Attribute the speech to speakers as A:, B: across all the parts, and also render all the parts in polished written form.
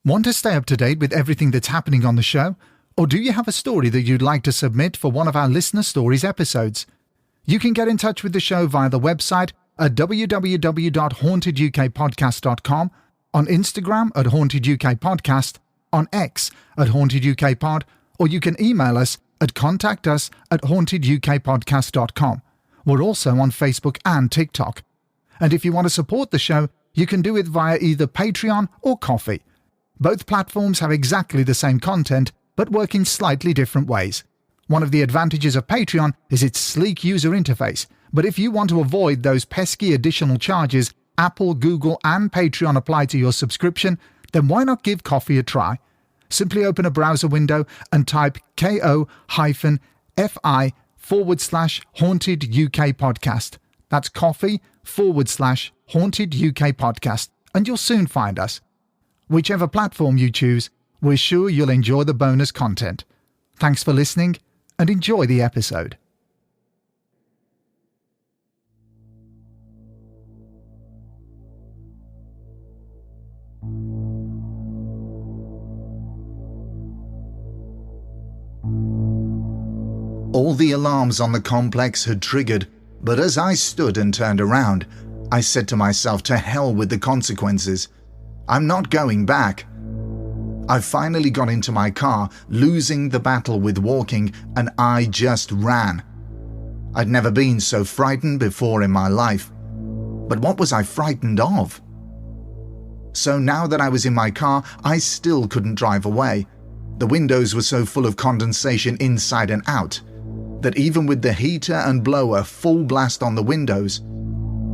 A: Want to stay up to date with everything that's happening on the show? Or do you have a story that you'd like to submit for one of our Listener Stories episodes? You can get in touch with the show via the website at www.hauntedukpodcast.com, on Instagram at hauntedukpodcast, on X at hauntedukpod, or you can email us at contactus@hauntedukpodcast.com. We're also on Facebook and TikTok. And if you want to support the show, you can do it via either Patreon or Ko-fi. Both platforms have exactly the same content, but work in slightly different ways. One of the advantages of Patreon is its sleek user interface, but if you want to avoid those pesky additional charges Apple, Google, and Patreon apply to your subscription, then why not give Ko-fi a try? Simply open a browser window and type ko-fi/Haunted UK Podcast. That's Ko-fi/Haunted UK Podcast, and you'll soon find us. Whichever platform you choose, we're sure you'll enjoy the bonus content. Thanks for listening, and enjoy the episode. All the alarms on the complex had triggered, but as I stood and turned around, I said to myself, to hell with the consequences. I'm not going back. I finally got into my car, losing the battle with walking, and I just ran. I'd never been so frightened before in my life. But what was I frightened of? So now that I was in my car, I still couldn't drive away. The windows were so full of condensation inside and out that even with the heater and blower full blast on the windows,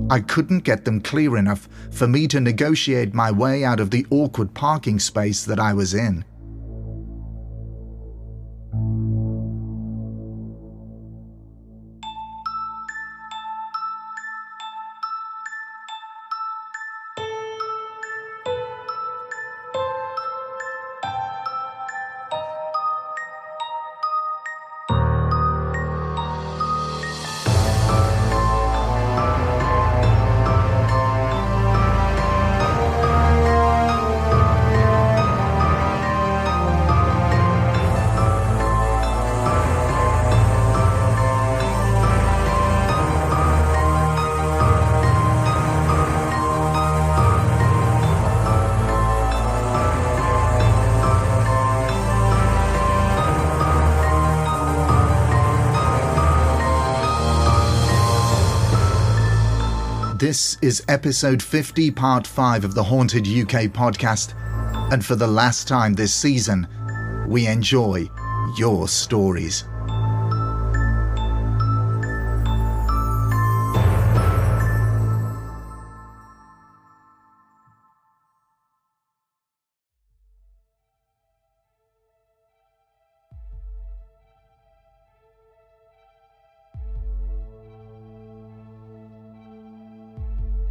A: I couldn't get them clear enough for me to negotiate my way out of the awkward parking space that I was in. This is episode 50, part 5 of the Haunted UK podcast, and for the last time this season, we enjoy your stories.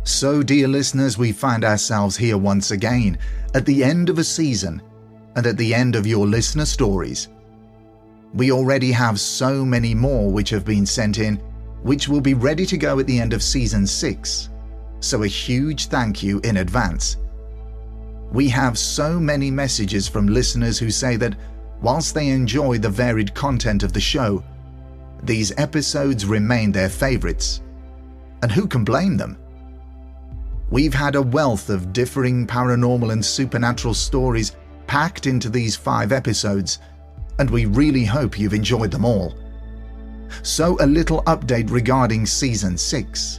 A: So, dear listeners, we find ourselves here once again, at the end of a season, and at the end of your listener stories. We already have so many more which have been sent in, which will be ready to go at the end of season 6. So a huge thank you in advance. We have so many messages from listeners who say that whilst they enjoy the varied content of the show, these episodes remain their favourites. And who can blame them? We've had a wealth of differing paranormal and supernatural stories packed into these 5 episodes, and we really hope you've enjoyed them all. So a little update regarding season 6.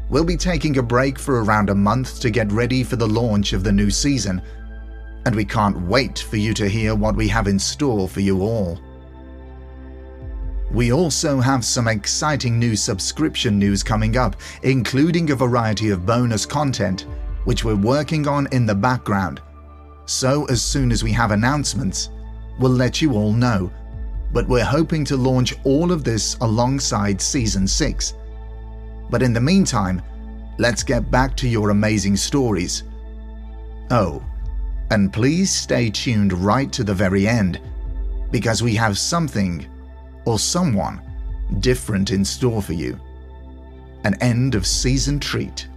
A: We'll be taking a break for around a month to get ready for the launch of the new season, and we can't wait for you to hear what we have in store for you all. We also have some exciting new subscription news coming up, including a variety of bonus content, which we're working on in the background. So as soon as we have announcements, we'll let you all know. But we're hoping to launch all of this alongside Season 6. But in the meantime, let's get back to your amazing stories. Oh, and please stay tuned right to the very end, because we have something or someone different in store for you. An end of season treat.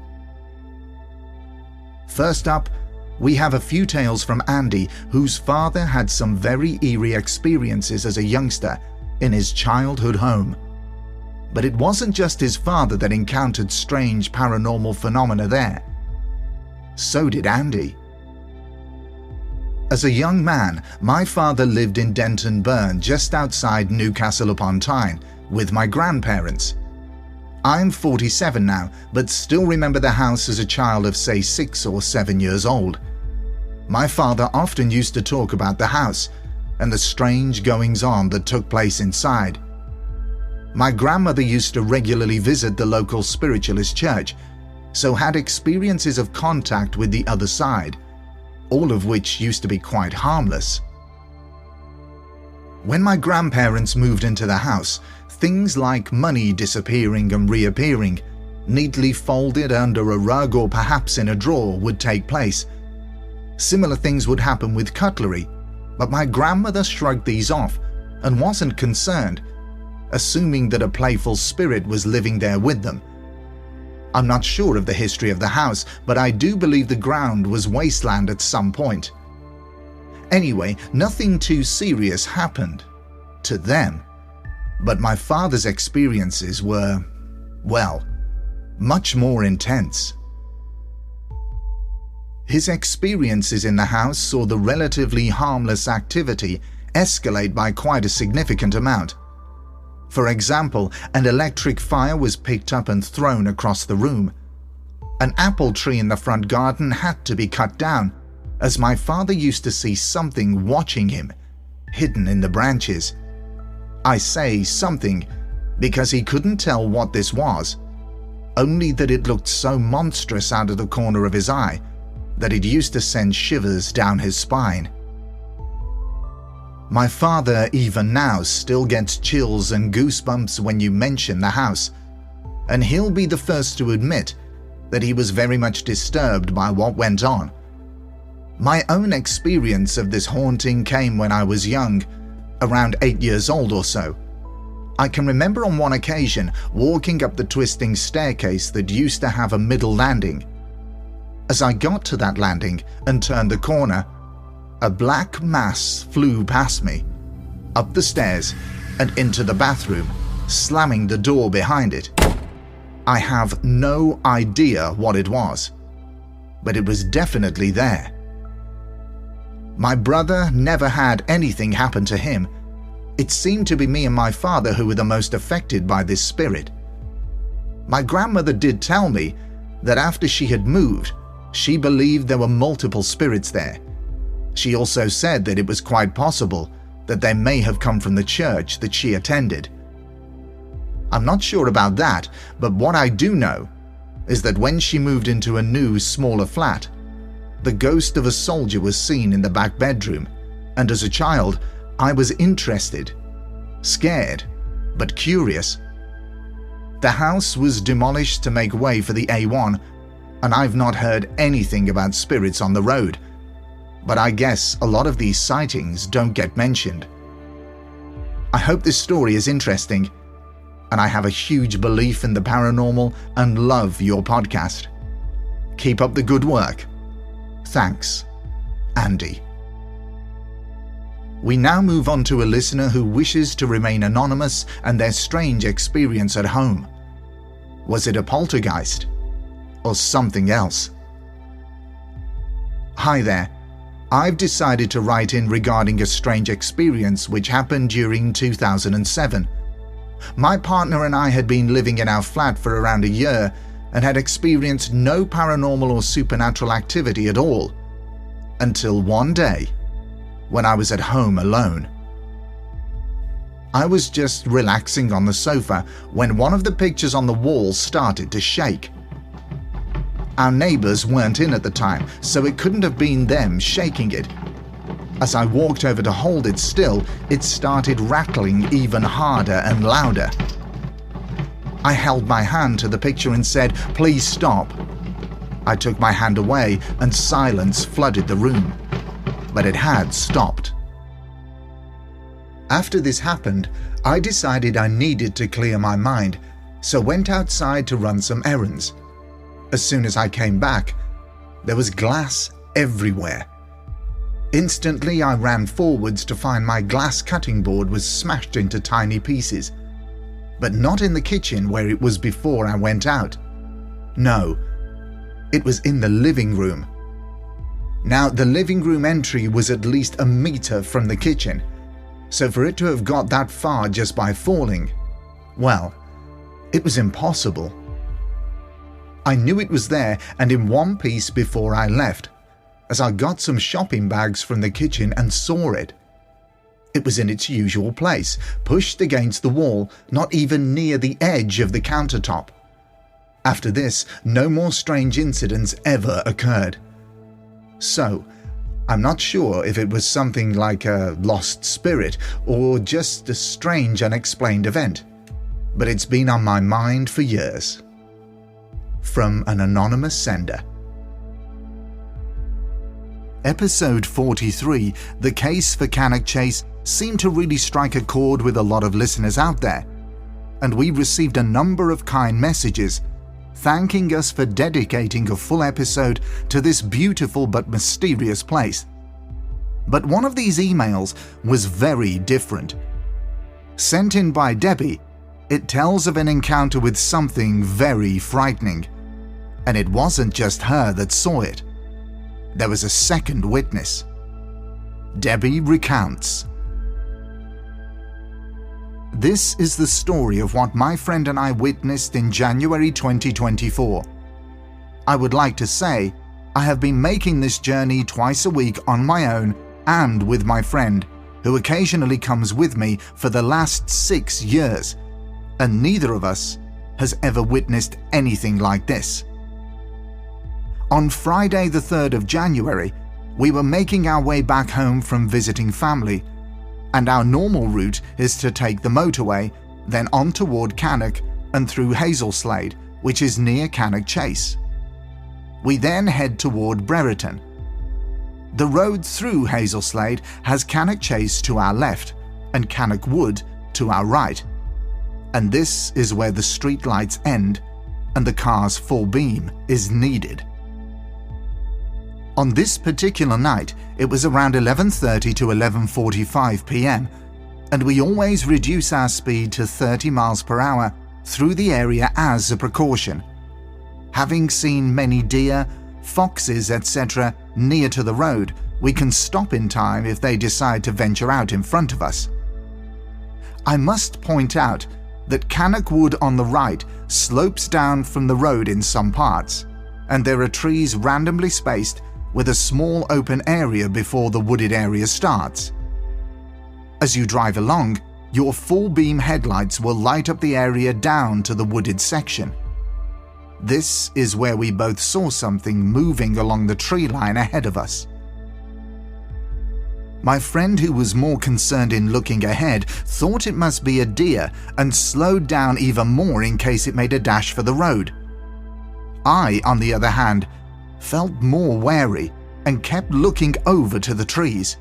A: First up, We have a few tales from Andy, whose father had some very eerie experiences as a youngster in his childhood home. But it wasn't just his father that encountered strange paranormal phenomena there. So did Andy. As a young man, my father lived in Denton Burn, just outside Newcastle upon Tyne, with my grandparents. I'm 47 now, but still remember the house as a child of say 6 or 7 years old. My father often used to talk about the house and the strange goings-on that took place inside. My grandmother used to regularly visit the local spiritualist church, so had experiences of contact with the other side, all of which used to be quite harmless. When my grandparents moved into the house, things like money disappearing and reappearing, neatly folded under a rug or perhaps in a drawer, would take place. Similar things would happen with cutlery, but my grandmother shrugged these off and wasn't concerned, assuming that a playful spirit was living there with them. I'm not sure of the history of the house, but I do believe the ground was wasteland at some point. Anyway, nothing too serious happened to them, but my father's experiences were, well, much more intense. His experiences in the house saw the relatively harmless activity escalate by quite a significant amount. For example, an electric fire was picked up and thrown across the room. An apple tree in the front garden had to be cut down, as my father used to see something watching him, hidden in the branches. I say something because he couldn't tell what this was, only that it looked so monstrous out of the corner of his eye that it used to send shivers down his spine. My father, even now, still gets chills and goosebumps when you mention the house, and he'll be the first to admit that he was very much disturbed by what went on. My own experience of this haunting came when I was young, around 8 years old or so. I can remember on one occasion walking up the twisting staircase that used to have a middle landing. As I got to that landing and turned the corner, a black mass flew past me, up the stairs and into the bathroom, slamming the door behind it. I have no idea what it was, but it was definitely there. My brother never had anything happen to him. It seemed to be me and my father who were the most affected by this spirit. My grandmother did tell me that after she had moved, she believed there were multiple spirits there. She also said that it was quite possible that they may have come from the church that she attended. I'm not sure about that, but what I do know is that when she moved into a new, smaller flat, the ghost of a soldier was seen in the back bedroom, and as a child, I was interested, scared, but curious. The house was demolished to make way for the A1, and I've not heard anything about spirits on the road, but I guess a lot of these sightings don't get mentioned. I hope this story is interesting, and I have a huge belief in the paranormal and love your podcast. Keep up the good work. Thanks, Andy. We now move on to a listener who wishes to remain anonymous and their strange experience at home. Was it a poltergeist or something else? Hi there. I've decided to write in regarding a strange experience which happened during 2007. My partner and I had been living in our flat for around a year and had experienced no paranormal or supernatural activity at all, until one day when I was at home alone. I was just relaxing on the sofa when one of the pictures on the wall started to shake. Our neighbors weren't in at the time, so it couldn't have been them shaking it. As I walked over to hold it still, it started rattling even harder and louder. I held my hand to the picture and said, "Please stop." I took my hand away and silence flooded the room, but it had stopped. After this happened, I decided I needed to clear my mind, so went outside to run some errands. As soon as I came back, there was glass everywhere. Instantly, I ran forwards to find my glass cutting board was smashed into tiny pieces, but not in the kitchen where it was before I went out. No, it was in the living room. Now, the living room entry was at least a meter from the kitchen, so for it to have got that far just by falling, well, it was impossible. I knew it was there and in one piece before I left, as I got some shopping bags from the kitchen and saw it. It was in its usual place, pushed against the wall, not even near the edge of the countertop. After this, no more strange incidents ever occurred. So, I'm not sure if it was something like a lost spirit or just a strange unexplained event, but it's been on my mind for years. From an anonymous sender. Episode 43, The Case for Cannock Chase, seemed to really strike a chord with a lot of listeners out there, and we received a number of kind messages thanking us for dedicating a full episode to this beautiful but mysterious place. But one of these emails was very different. Sent in by Debbie, it tells of an encounter with something very frightening, and it wasn't just her that saw it. There was a second witness. Debbie recounts. This is the story of what my friend and I witnessed in January 2024. I would like to say I have been making this journey twice a week on my own and with my friend, who occasionally comes with me for the last 6 years, and neither of us has ever witnessed anything like this. On Friday the 3rd of January, we were making our way back home from visiting family, and our normal route is to take the motorway, then on toward Cannock and through Hazelslade, which is near Cannock Chase. We then head toward Brereton. The road through Hazelslade has Cannock Chase to our left and Cannock Wood to our right, and this is where the street lights end and the car's full beam is needed. On this particular night, it was around 11:30 to 11:45 p.m, and we always reduce our speed to 30 miles per hour through the area as a precaution. Having seen many deer, foxes, etc. near to the road, we can stop in time if they decide to venture out in front of us. I must point out that Cannock Wood on the right slopes down from the road in some parts, and there are trees randomly spaced with a small open area before the wooded area starts. As you drive along, your full beam headlights will light up the area down to the wooded section. This is where we both saw something moving along the tree line ahead of us. My friend, who was more concerned in looking ahead, thought it must be a deer and slowed down even more in case it made a dash for the road. I, on the other hand, felt more wary and kept looking over to the trees.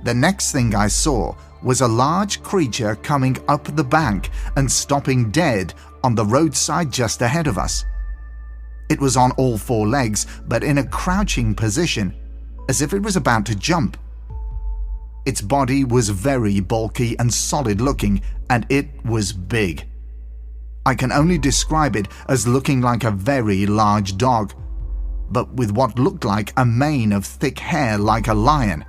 A: The next thing I saw was a large creature coming up the bank and stopping dead on the roadside just ahead of us. It was on all four legs, but in a crouching position, as if it was about to jump. Its body was very bulky and solid looking, and it was big. I can only describe it as looking like a very large dog, but with what looked like a mane of thick hair like a lion.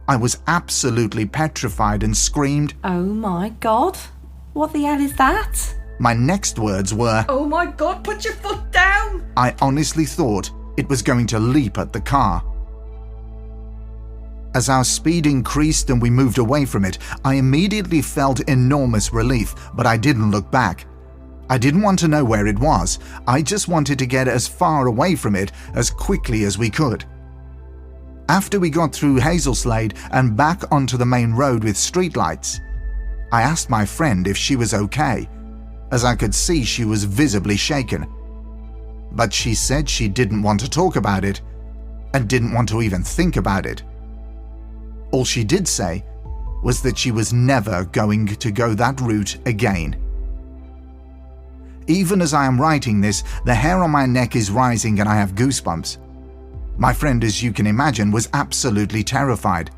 A: I was absolutely petrified and screamed,
B: "Oh my God, what the hell is that?"
A: My next words were,
B: "Oh my God, put your foot down!"
A: I honestly thought it was going to leap at the car. As our speed increased and we moved away from it, I immediately felt enormous relief, but I didn't look back. I didn't want to know where it was. I just wanted to get as far away from it as quickly as we could. After we got through Hazelslade and back onto the main road with streetlights, I asked my friend if she was okay, as I could see she was visibly shaken. But she said she didn't want to talk about it and didn't want to even think about it. All she did say was that she was never going to go that route again. Even as I am writing this, the hair on my neck is rising and I have goosebumps. My friend, as you can imagine, was absolutely terrified.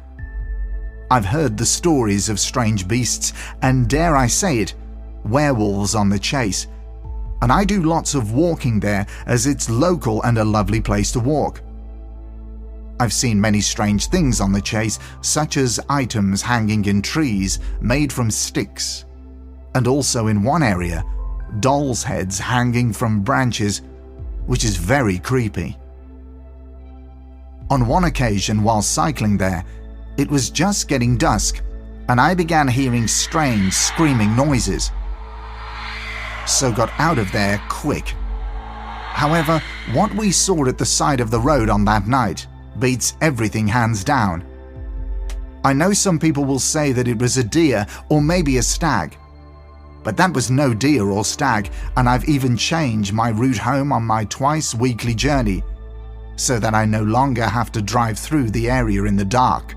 A: I've heard the stories of strange beasts and, dare I say it, werewolves on the Chase, and I do lots of walking there as it's local and a lovely place to walk. I've seen many strange things on the Chase, such as items hanging in trees made from sticks, and also in one area, dolls' heads hanging from branches, which is very creepy. On one occasion while cycling there, it was just getting dusk and I began hearing strange screaming noises, so got out of there quick. However, what we saw at the side of the road on that night beats everything hands down. I know some people will say that it was a deer or maybe a stag, but that was no deer or stag, and I've even changed my route home on my twice-weekly journey so that I no longer have to drive through the area in the dark.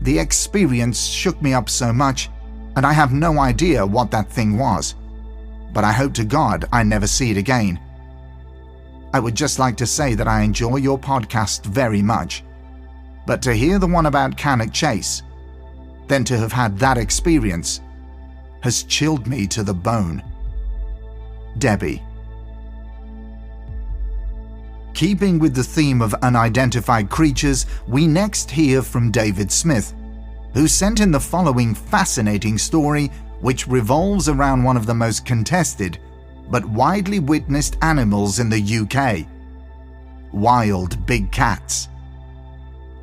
A: The experience shook me up so much, and I have no idea what that thing was, but I hope to God I never see it again. I would just like to say that I enjoy your podcast very much, but to hear the one about Cannock Chase, then to have had that experience, has chilled me to the bone. Debbie. Keeping with the theme of unidentified creatures, we next hear from David Smith, who sent in the following fascinating story, which revolves around one of the most contested but widely witnessed animals in the UK: wild big cats.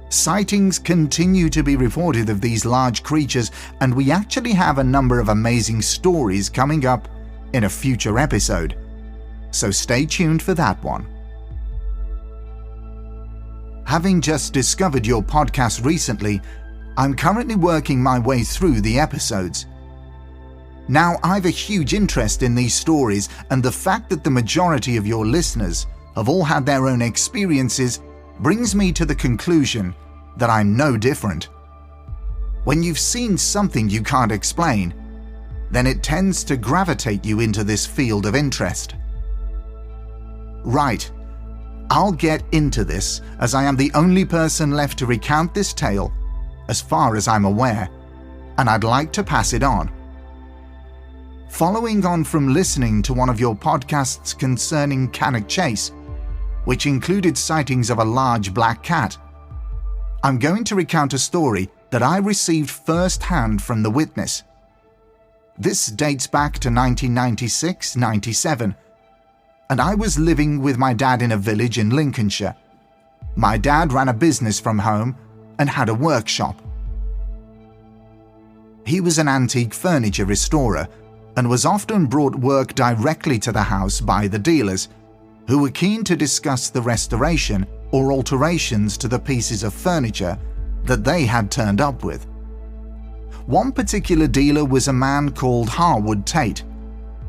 A: Sightings continue to be reported of these large creatures, and we actually have a number of amazing stories coming up in a future episode, so stay tuned for that one. Having just discovered your podcast recently, I'm currently working my way through the episodes. Now, I've a huge interest in these stories, and the fact that the majority of your listeners have all had their own experiences brings me to the conclusion that I'm no different. When you've seen something you can't explain, then it tends to gravitate you into this field of interest. Right, I'll get into this, as I am the only person left to recount this tale, as far as I'm aware, and I'd like to pass it on. Following on from listening to one of your podcasts concerning Cannock Chase, which included sightings of a large black cat, I'm going to recount a story that I received first-hand from the witness. This dates back to 1996-97, and I was living with my dad in a village in Lincolnshire. My dad ran a business from home and had a workshop. He was an antique furniture restorer and was often brought work directly to the house by the dealers, who were keen to discuss the restoration or alterations to the pieces of furniture that they had turned up with. One particular dealer was a man called Harwood Tate,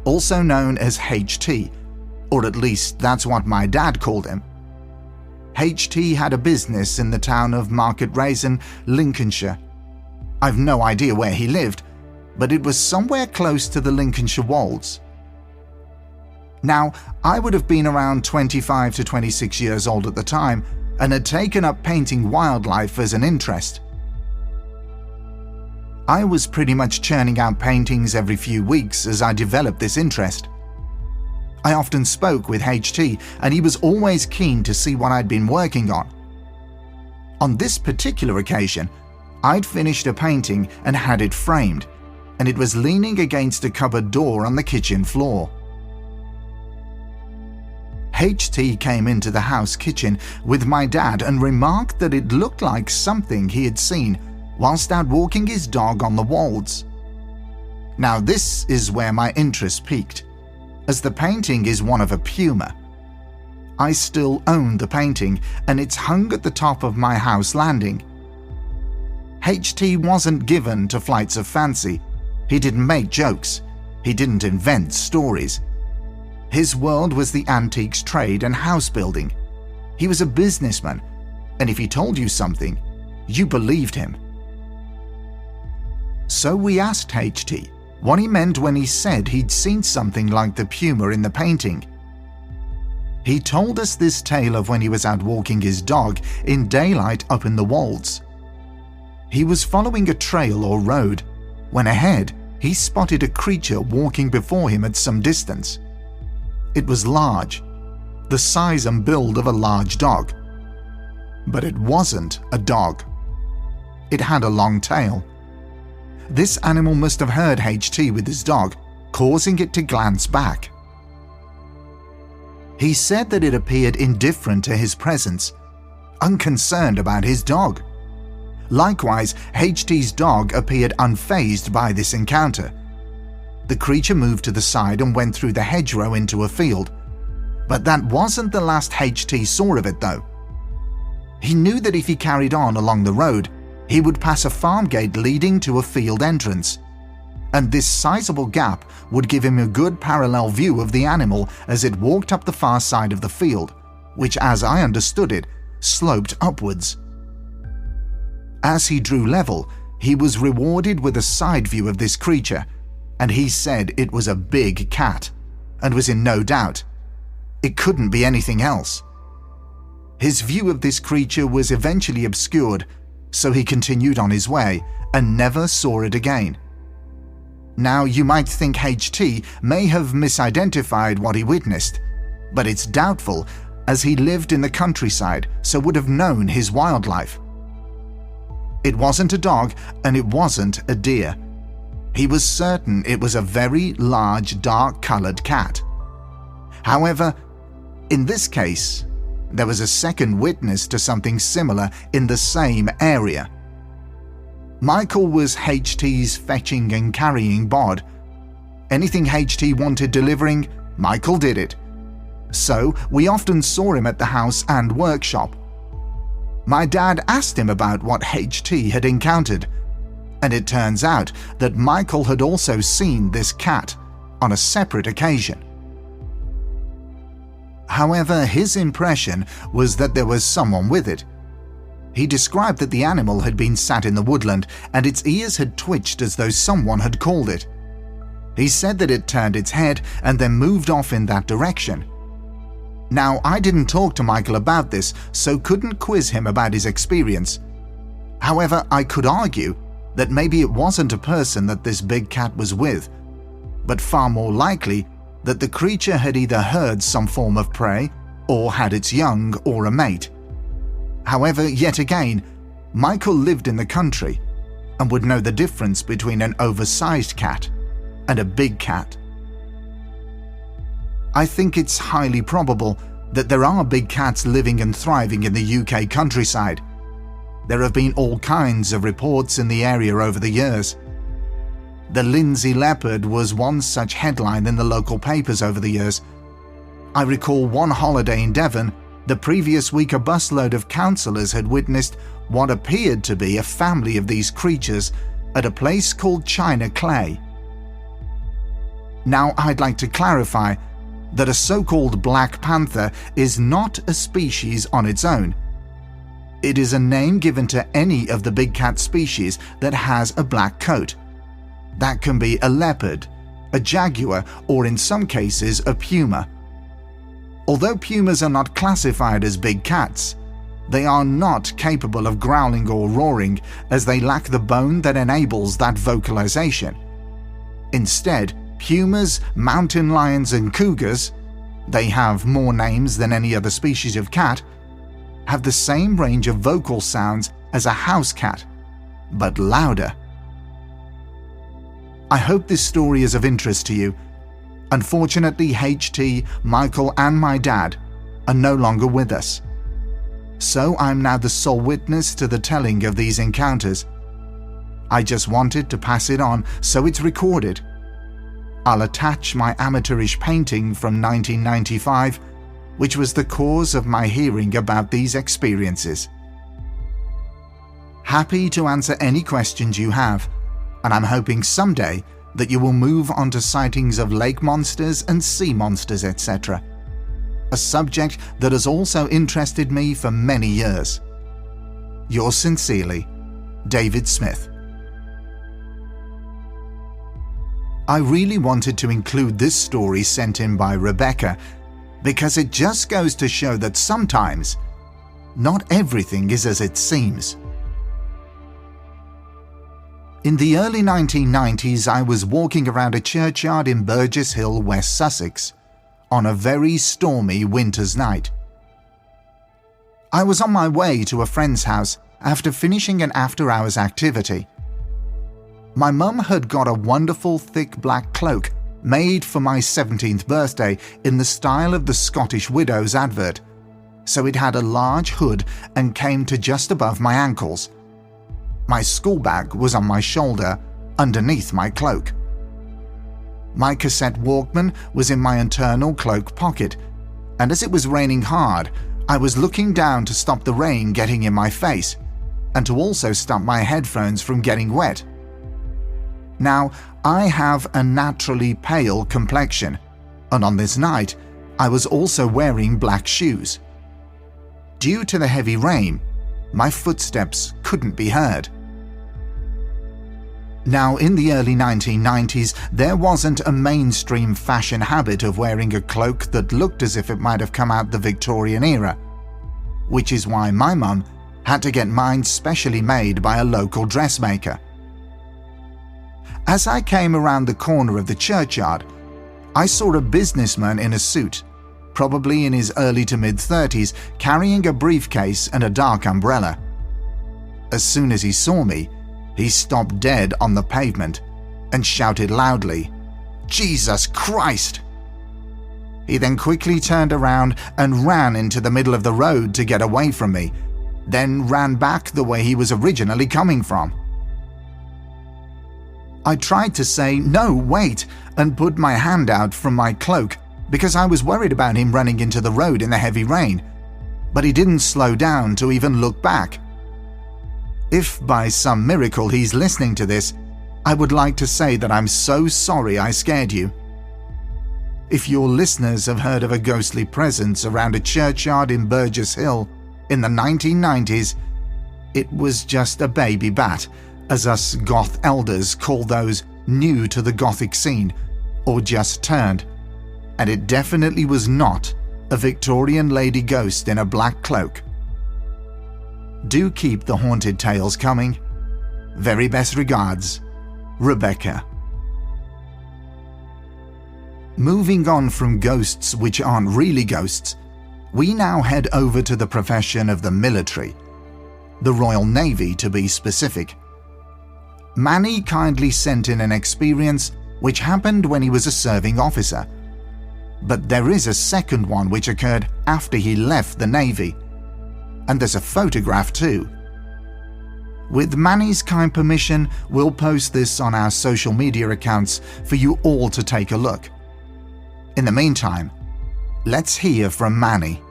A: also known as HT, or at least that's what my dad called him. HT had a business in the town of Market Raisin, Lincolnshire. I've no idea where he lived, but it was somewhere close to the Lincolnshire Wolds. Now, I would have been around 25 to 26 years old at the time and had taken up painting wildlife as an interest. I was pretty much churning out paintings every few weeks as I developed this interest. I often spoke with HT, and he was always keen to see what I'd been working on. On this particular occasion, I'd finished a painting and had it framed, and it was leaning against a cupboard door on the kitchen floor. HT came into the house kitchen with my dad and remarked that it looked like something he had seen whilst out walking his dog on the Wolds. Now this is where my interest piqued, as the painting is one of a puma. I still own the painting, and it's hung at the top of my house landing. HT wasn't given to flights of fancy. He didn't make jokes. He didn't invent stories. His world was the antiques trade and house building. He was a businessman, and if he told you something, you believed him. So we asked HT what he meant when he said he'd seen something like the puma in the painting. He told us this tale of when he was out walking his dog in daylight up in the Wolds. He was following a trail or road when ahead he spotted a creature walking before him at some distance. It was large, the size and build of a large dog. But it wasn't a dog. It had a long tail. This animal must have heard HT with his dog, causing it to glance back. He said that it appeared indifferent to his presence, unconcerned about his dog. Likewise, HT's dog appeared unfazed by this encounter. The creature moved to the side and went through the hedgerow into a field. But that wasn't the last HT saw of it though. He knew that if he carried on along the road, he would pass a farm gate leading to a field entrance, and this sizable gap would give him a good parallel view of the animal as it walked up the far side of the field, which, as I understood it, sloped upwards. As he drew level, he was rewarded with a side view of this creature, and he said it was a big cat, and was in no doubt. It couldn't be anything else. His view of this creature was eventually obscured, so he continued on his way and never saw it again. Now, you might think HT may have misidentified what he witnessed, but it's doubtful, as he lived in the countryside, so would have known his wildlife. It wasn't a dog and it wasn't a deer. He was certain it was a very large dark-coloured cat. However, in this case, there was a second witness to something similar in the same area. Michael was HT's fetching and carrying bod. Anything HT wanted delivering, Michael did it. So we often saw him at the house and workshop. My dad asked him about what HT had encountered, and it turns out that Michael had also seen this cat on a separate occasion. However, his impression was that there was someone with it. He described that the animal had been sat in the woodland and its ears had twitched as though someone had called it. He said that it turned its head and then moved off in that direction. Now, I didn't talk to Michael about this, so couldn't quiz him about his experience. However, I could argue that maybe it wasn't a person that this big cat was with, but far more likely that the creature had either heard some form of prey or had its young or a mate. However, yet again, Michael lived in the country and would know the difference between an oversized cat and a big cat. I think it's highly probable that there are big cats living and thriving in the UK countryside. There have been all kinds of reports in the area over the years. The Lindsay leopard was one such headline in the local papers over the years. I recall one holiday in Devon, the previous week a busload of councillors had witnessed what appeared to be a family of these creatures at a place called China Clay. Now, I'd like to clarify that a so-called black panther is not a species on its own. It is a name given to any of the big cat species that has a black coat. That can be a leopard, a jaguar, or in some cases a puma. Although pumas are not classified as big cats, they are not capable of growling or roaring, as they lack the bone that enables that vocalization. Instead, pumas, mountain lions and cougars, they have more names than any other species of cat, have the same range of vocal sounds as a house cat, but louder. I hope this story is of interest to you. Unfortunately, HT, Michael and my dad are no longer with us. So I'm now the sole witness to the telling of these encounters. I just wanted to pass it on so it's recorded. I'll attach my amateurish painting from 1995, which was the cause of my hearing about these experiences. Happy to answer any questions you have, and I'm hoping someday that you will move on to sightings of lake monsters and sea monsters, etc. A subject that has also interested me for many years. Yours sincerely, David Smith. I really wanted to include this story sent in by Rebecca, because it just goes to show that sometimes not everything is as it seems. In the early 1990s, I was walking around a churchyard in Burgess Hill, West Sussex, on a very stormy winter's night. I was on my way to a friend's house after finishing an after-hours activity. My mum had got a wonderful thick black cloak made for my 17th birthday in the style of the Scottish Widows advert, so it had a large hood and came to just above my ankles. My school bag was on my shoulder, underneath my cloak. My cassette Walkman was in my internal cloak pocket, and as it was raining hard, I was looking down to stop the rain getting in my face, and to also stop my headphones from getting wet. Now, I have a naturally pale complexion, and on this night, I was also wearing black shoes. Due to the heavy rain, my footsteps couldn't be heard. Now, in the early 1990s, there wasn't a mainstream fashion habit of wearing a cloak that looked as if it might have come out the Victorian era, which is why my mum had to get mine specially made by a local dressmaker. As I came around the corner of the churchyard, I saw a businessman in a suit, probably in his early to mid-30s, carrying a briefcase and a dark umbrella. As soon as he saw me, he stopped dead on the pavement and shouted loudly, "Jesus Christ!" He then quickly turned around and ran into the middle of the road to get away from me, then ran back the way he was originally coming from. I tried to say, "No, wait," and put my hand out from my cloak because I was worried about him running into the road in the heavy rain, but he didn't slow down to even look back. If by some miracle he's listening to this, I would like to say that I'm so sorry I scared you. If your listeners have heard of a ghostly presence around a churchyard in Burgess Hill in the 1990s, it was just a baby bat, as us goth elders call those new to the gothic scene, or just turned, and it definitely was not a Victorian lady ghost in a black cloak. Do keep the haunted tales coming. Very best regards, Rebecca. Moving on from ghosts which aren't really ghosts, we now head over to the profession of the military, the Royal Navy to be specific. Manny kindly sent in an experience which happened when he was a serving officer, but there is a second one which occurred after he left the Navy, and there's a photograph too. With Manny's kind permission, we'll post this on our social media accounts for you all to take a look. In the meantime, let's hear from Manny.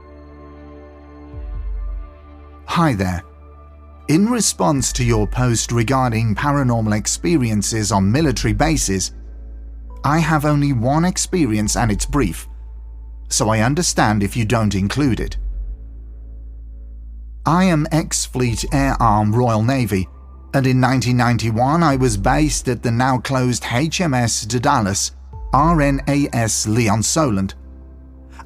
A: Hi there. In response to your post regarding paranormal experiences on military bases, I have only one experience and it's brief, so I understand if you don't include it. I am ex-Fleet Air Arm Royal Navy, and in 1991 I was based at the now closed HMS Daedalus, RNAS Leon Solent.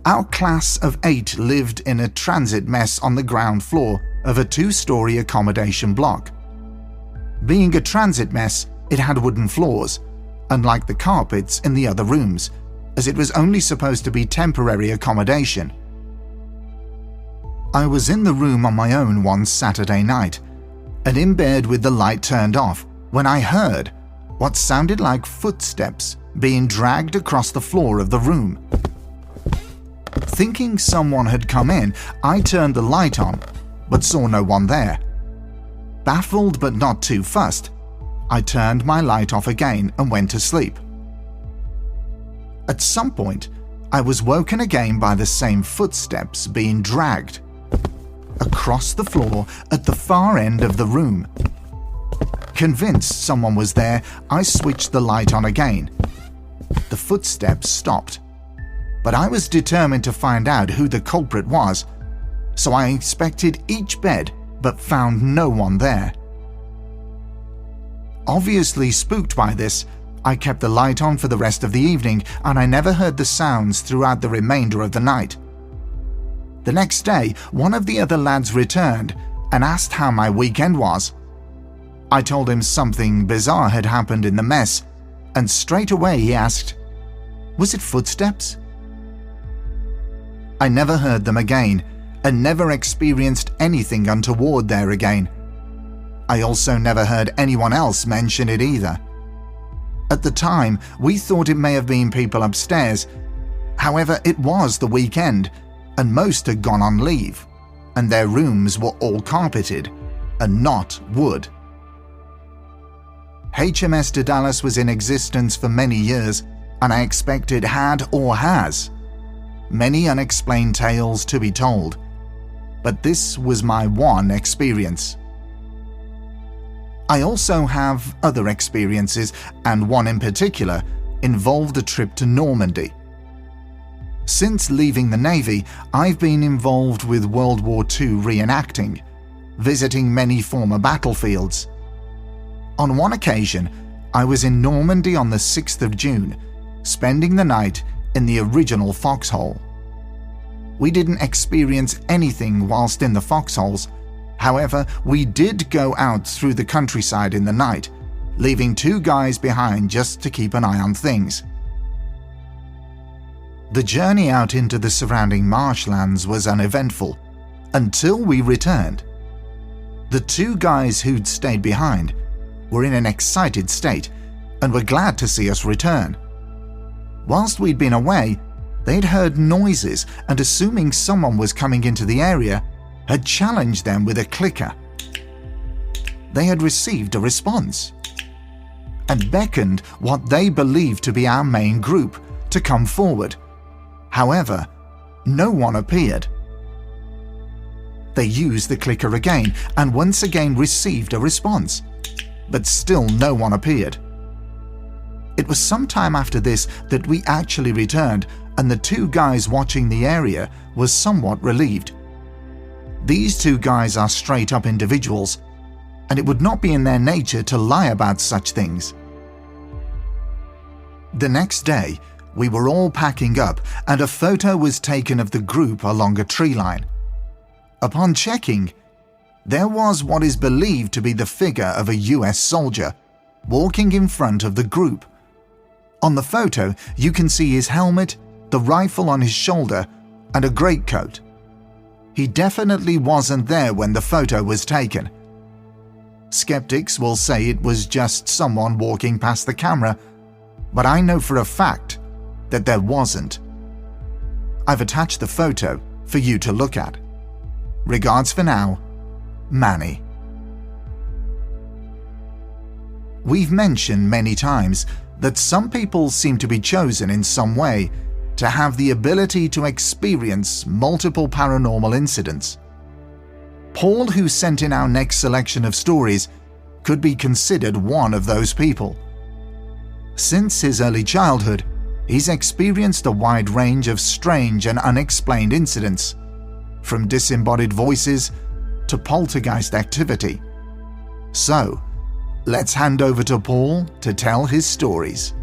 A: Our class of 8 lived in a transit mess on the ground floor of a 2-story accommodation block. Being a transit mess, it had wooden floors, unlike the carpets in the other rooms, as it was only supposed to be temporary accommodation. I was in the room on my own one Saturday night, and in bed with the light turned off, when I heard what sounded like footsteps being dragged across the floor of the room. Thinking someone had come in, I turned the light on, but saw no one there. Baffled but not too fussed, I turned my light off again and went to sleep. At some point, I was woken again by the same footsteps being dragged across the floor at the far end of the room. Convinced someone was there, I switched the light on again. The footsteps stopped, but I was determined to find out who the culprit was, so I inspected each bed but found no one there. Obviously spooked by this, I kept the light on for the rest of the evening and I never heard the sounds throughout the remainder of the night. The next day, one of the other lads returned and asked how my weekend was. I told him something bizarre had happened in the mess, and straight away he asked, "Was it footsteps?" I never heard them again and never experienced anything untoward there again. I also never heard anyone else mention it either. At the time, we thought it may have been people upstairs. However, it was the weekend, and most had gone on leave, and their rooms were all carpeted and not wood. HMS Daedalus was in existence for many years, and I expect it had or has many unexplained tales to be told, but this was my one experience. I also have other experiences, and one in particular involved a trip to Normandy. Since leaving the Navy, I've been involved with World War II reenacting, visiting many former battlefields. On one occasion, I was in Normandy on the 6th of June, spending the night in the original foxhole. We didn't experience anything whilst in the foxholes. However, we did go out through the countryside in the night, leaving 2 guys behind just to keep an eye on things. The journey out into the surrounding marshlands was uneventful until we returned. The 2 guys who'd stayed behind were in an excited state and were glad to see us return. Whilst we'd been away, they'd heard noises and, assuming someone was coming into the area, had challenged them with a clicker. They had received a response and beckoned what they believed to be our main group to come forward. However, no one appeared. They used the clicker again and once again received a response, but still no one appeared. It was some time after this that we actually returned, and the 2 guys watching the area were somewhat relieved. These 2 guys are straight-up individuals, and it would not be in their nature to lie about such things. The next day, we were all packing up and a photo was taken of the group along a tree line. Upon checking, there was what is believed to be the figure of a US soldier walking in front of the group. On the photo, you can see his helmet, the rifle on his shoulder, and a greatcoat. He definitely wasn't there when the photo was taken. Skeptics will say it was just someone walking past the camera, but I know for a fact that there wasn't. I've attached the photo for you to look at. Regards for now, Manny. We've mentioned many times that some people seem to be chosen in some way to have the ability to experience multiple paranormal incidents. Paul, who sent in our next selection of stories, could be considered one of those people. Since his early childhood, he's experienced a wide range of strange and unexplained incidents, from disembodied voices to poltergeist activity. So, let's hand over to Paul to tell his stories.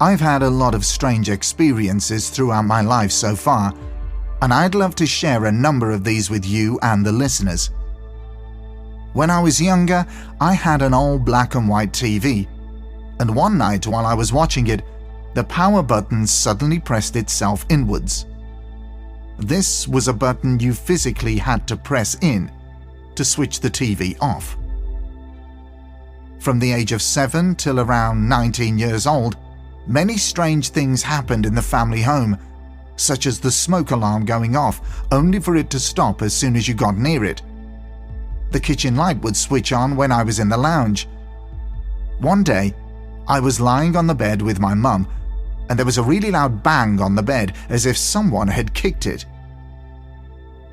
A: I've had a lot of strange experiences throughout my life so far, and I'd love to share a number of these with you and the listeners. When I was younger, I had an old black and white TV, and one night while I was watching it, the power button suddenly pressed itself inwards. This was a button you physically had to press in to switch the TV off. From the age of 7 till around 19 years old, many strange things happened in the family home, such as the smoke alarm going off only for it to stop as soon as you got near it. The kitchen light would switch on when I was in the lounge. One day, I was lying on the bed with my mum, and there was a really loud bang on the bed as if someone had kicked it.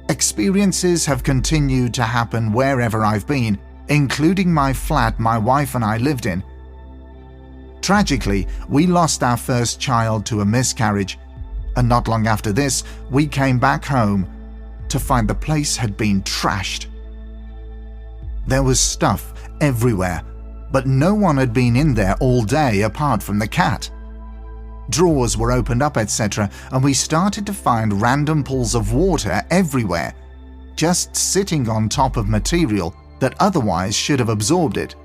A: Experiences have continued to happen wherever I've been, including my flat my wife and I lived in. Tragically, we lost our first child to a miscarriage, and not long after this, we came back home to find the place had been trashed. There was stuff everywhere, but no one had been in there all day apart from the cat. Drawers were opened up, etc., and we started to find random pools of water everywhere, just sitting on top of material that otherwise should have absorbed it.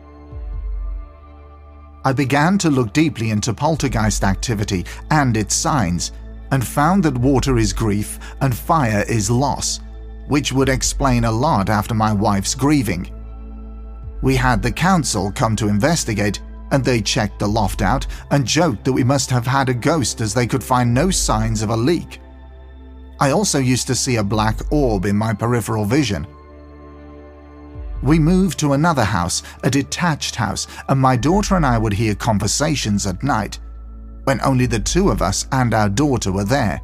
A: I began to look deeply into poltergeist activity and its signs, and found that water is grief and fire is loss, which would explain a lot after my wife's grieving. We had the council come to investigate, and they checked the loft out and joked that we must have had a ghost as they could find no signs of a leak. I also used to see a black orb in my peripheral vision. We moved to another house, a detached house, and my daughter and I would hear conversations at night, when only the two of us and our daughter were there.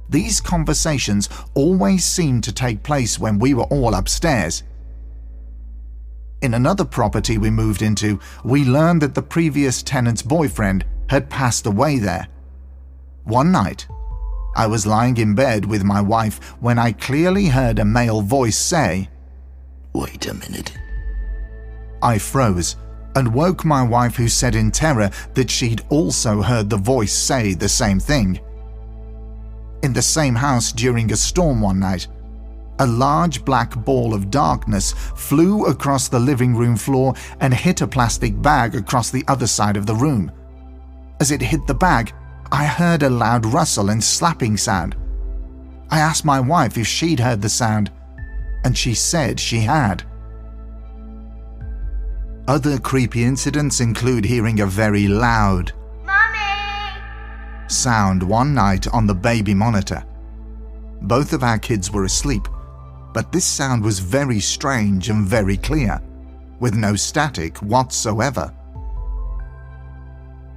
A: These conversations always seemed to take place when we were all upstairs. In another property we moved into, we learned that the previous tenant's boyfriend had passed away there. One night, I was lying in bed with my wife when I clearly heard a male voice say, "Wait a minute." I froze and woke my wife, who said in terror that she'd also heard the voice say the same thing. In the same house during a storm one night, a large black ball of darkness flew across the living room floor and hit a plastic bag across the other side of the room. As it hit the bag, I heard a loud rustle and slapping sound. I asked my wife if she'd heard the sound, and she said she had. Other creepy incidents include hearing a very loud "Mommy" sound one night on the baby monitor. Both of our kids were asleep, but this sound was very strange and very clear, with no static whatsoever.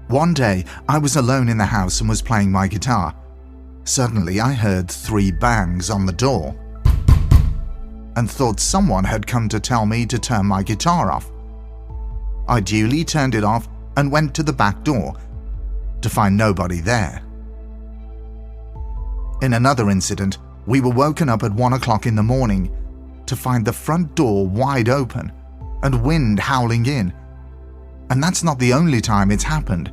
A: One day, I was alone in the house and was playing my guitar. Suddenly, I heard 3 bangs on the door and thought someone had come to tell me to turn my guitar off. I duly turned it off and went to the back door to find nobody there. In another incident, we were woken up at 1 o'clock in the morning to find the front door wide open and wind howling in. And that's not the only time it's happened.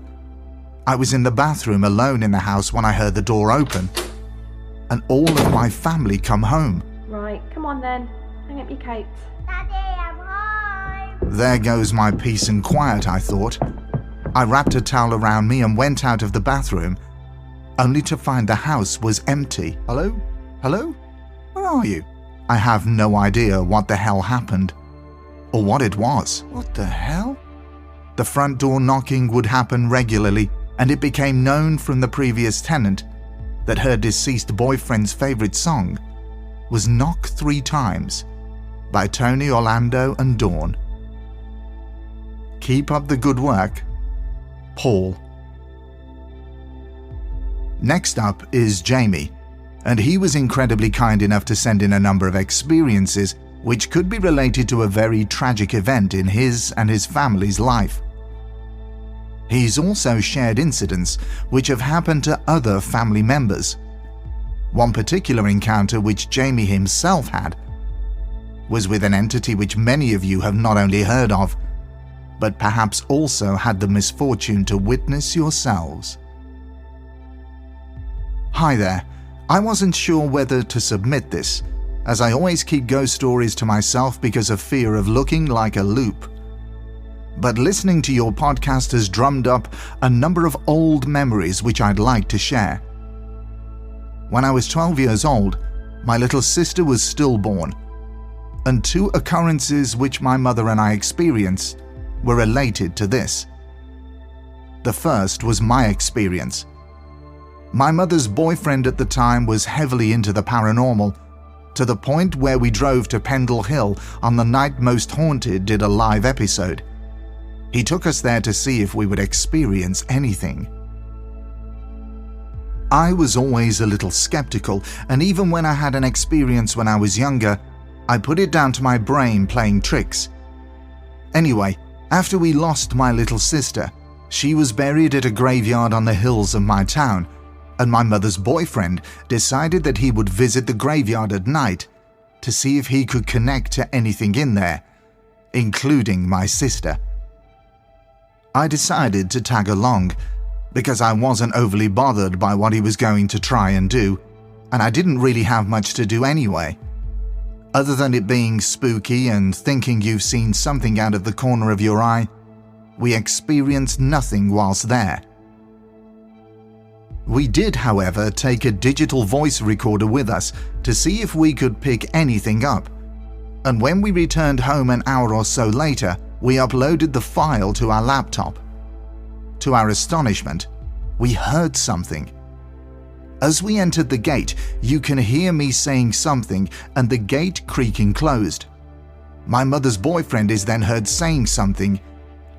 A: I was in the bathroom alone in the house when I heard the door open and all of my family come home.
B: Right, come on then. Hang up your coat.
C: Daddy, I'm home.
A: There goes my peace and quiet, I thought. I wrapped a towel around me and went out of the bathroom, only to find the house was empty. Hello? Hello? Where are you? I have no idea what the hell happened, or what it was. What the hell? The front door knocking would happen regularly, and it became known from the previous tenant that her deceased boyfriend's favorite song was Knock 3 Times by Tony Orlando and Dawn. Keep up the good work, Paul. Next up is Jamie, and he was incredibly kind enough to send in a number of experiences which could be related to a very tragic event in his and his family's life. He's also shared incidents which have happened to other family members. One particular encounter which Jamie himself had was with an entity which many of you have not only heard of, but perhaps also had the misfortune to witness yourselves. Hi there. I wasn't sure whether to submit this, as I always keep ghost stories to myself because of fear of looking like a loop. But listening to your podcast has drummed up a number of old memories which I'd like to share. When I was 12 years old, my little sister was stillborn, and 2 occurrences which my mother and I experienced were related to this. The first was my experience. My mother's boyfriend at the time was heavily into the paranormal, to the point where we drove to Pendle Hill on the night Most Haunted did a live episode. He took us there to see if we would experience anything. I was always a little skeptical, and even when I had an experience when I was younger, I put it down to my brain playing tricks. Anyway, after we lost my little sister, she was buried at a graveyard on the hills of my town, and my mother's boyfriend decided that he would visit the graveyard at night to see if he could connect to anything in there, including my sister. I decided to tag along, because I wasn't overly bothered by what he was going to try and do, and I didn't really have much to do anyway. Other than it being spooky and thinking you've seen something out of the corner of your eye, we experienced nothing whilst there. We did, however, take a digital voice recorder with us to see if we could pick anything up, and when we returned home an hour or so later, we uploaded the file to our laptop. To our astonishment, we heard something. As we entered the gate, you can hear me saying something and the gate creaking closed. My mother's boyfriend is then heard saying something,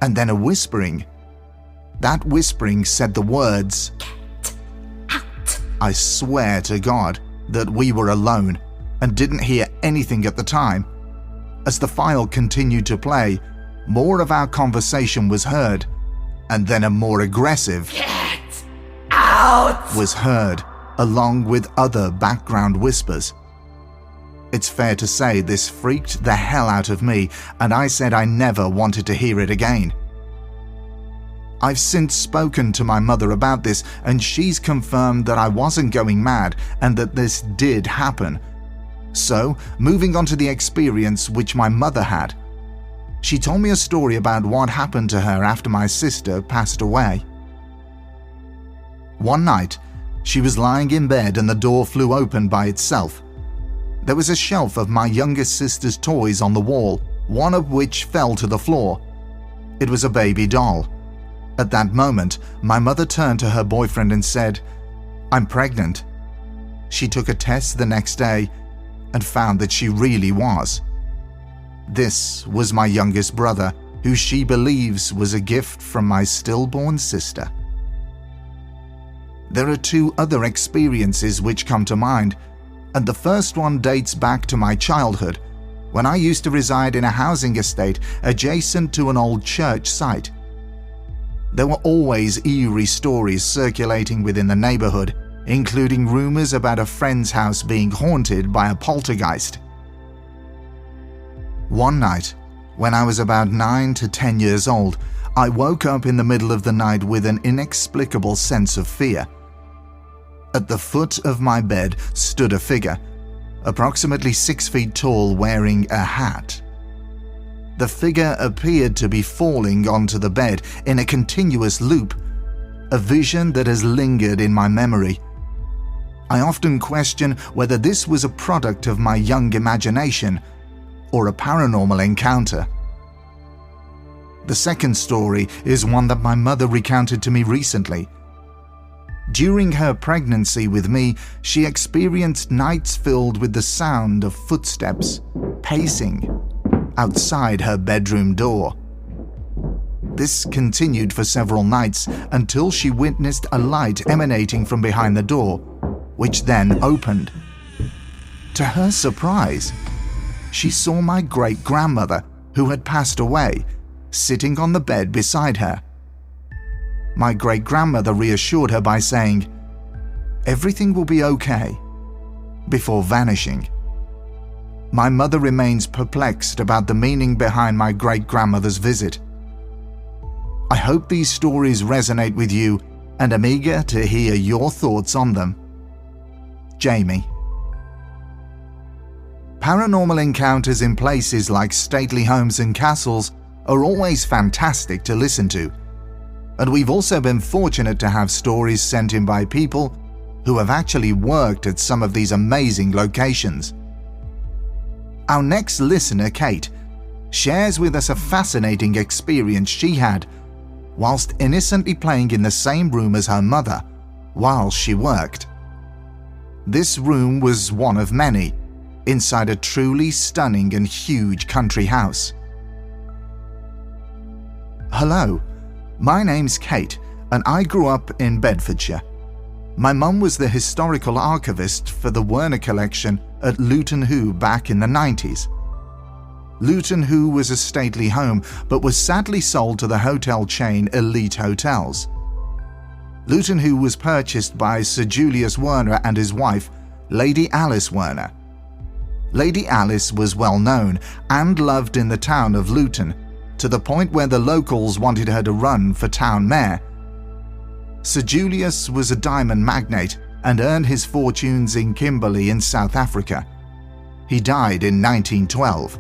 A: and then a whispering. That whispering said the words, "Get out." I swear to God that we were alone and didn't hear anything at the time. As the file continued to play, more of our conversation was heard, and then a more aggressive "Get out" was heard, along with other background whispers. It's fair to say this freaked the hell out of me, and I said I never wanted to hear it again. I've since spoken to my mother about this, and she's confirmed that I wasn't going mad and that this did happen. So, moving on to the experience which my mother had. She told me a story about what happened to her after my sister passed away. One night, she was lying in bed and the door flew open by itself. There was a shelf of my youngest sister's toys on the wall, one of which fell to the floor. It was a baby doll. At that moment, my mother turned to her boyfriend and said, "I'm pregnant." She took a test the next day and found that she really was. This was my youngest brother, who she believes was a gift from my stillborn sister. There are two other experiences which come to mind, and the first one dates back to my childhood, when I used to reside in a housing estate adjacent to an old church site. There were always eerie stories circulating within the neighborhood, including rumors about a friend's house being haunted by a poltergeist. One night, when I was about 9 to 10 years old, I woke up in the middle of the night with an inexplicable sense of fear. At the foot of my bed stood a figure, approximately 6 feet tall, wearing a hat. The figure appeared to be falling onto the bed in a continuous loop, a vision that has lingered in my memory. I often question whether this was a product of my young imagination or a paranormal encounter. The second story is one that my mother recounted to me recently. During her pregnancy with me, she experienced nights filled with the sound of footsteps pacing outside her bedroom door. This continued for several nights until she witnessed a light emanating from behind the door, which then opened. To her surprise, she saw my great-grandmother, who had passed away, sitting on the bed beside her. My great-grandmother reassured her by saying, "Everything will be okay," before vanishing. My mother remains perplexed about the meaning behind my great-grandmother's visit. I hope these stories resonate with you, and am eager to hear your thoughts on them. Jamie. Paranormal encounters in places like stately homes and castles are always fantastic to listen to, and we've also been fortunate to have stories sent in by people who have actually worked at some of these amazing locations. Our next listener, Kate, shares with us a fascinating experience she had whilst innocently playing in the same room as her mother while she worked. This room was one of many, inside a truly stunning and huge country house. Hello, my name's Kate, and I grew up in Bedfordshire. My mum was the historical archivist for the Werner collection at Luton Hoo back in the 90s. Luton Hoo was a stately home, but was sadly sold to the hotel chain Elite Hotels. Luton Hoo was purchased by Sir Julius Werner and his wife, Lady Alice Werner. Lady Alice was well known and loved in the town of Luton, to the point where the locals wanted her to run for town mayor. Sir Julius was a diamond magnate and earned his fortunes in Kimberley in South Africa. He died in 1912.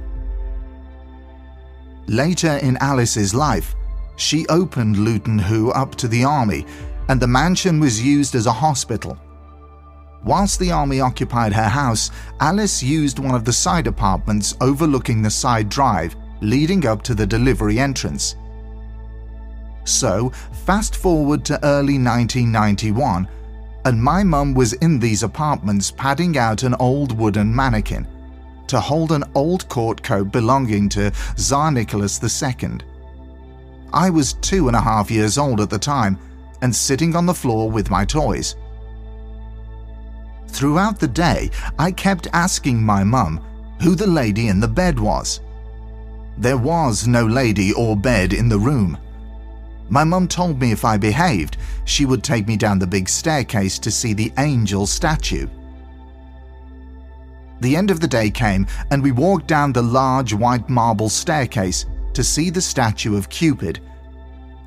A: Later in Alice's life, she opened Luton Hoo up to the army, and the mansion was used as a hospital. Whilst the army occupied her house, Alice used one of the side apartments overlooking the side drive leading up to the delivery entrance. So, fast forward to early 1991, and my mum was in these apartments padding out an old wooden mannequin to hold an old court coat belonging to Tsar Nicholas II. I was 2.5 years old at the time and sitting on the floor with my toys. Throughout the day, I kept asking my mum who the lady in the bed was. There was no lady or bed in the room. My mum told me if I behaved, she would take me down the big staircase to see the angel statue. The end of the day came and we walked down the large white marble staircase to see the statue of Cupid.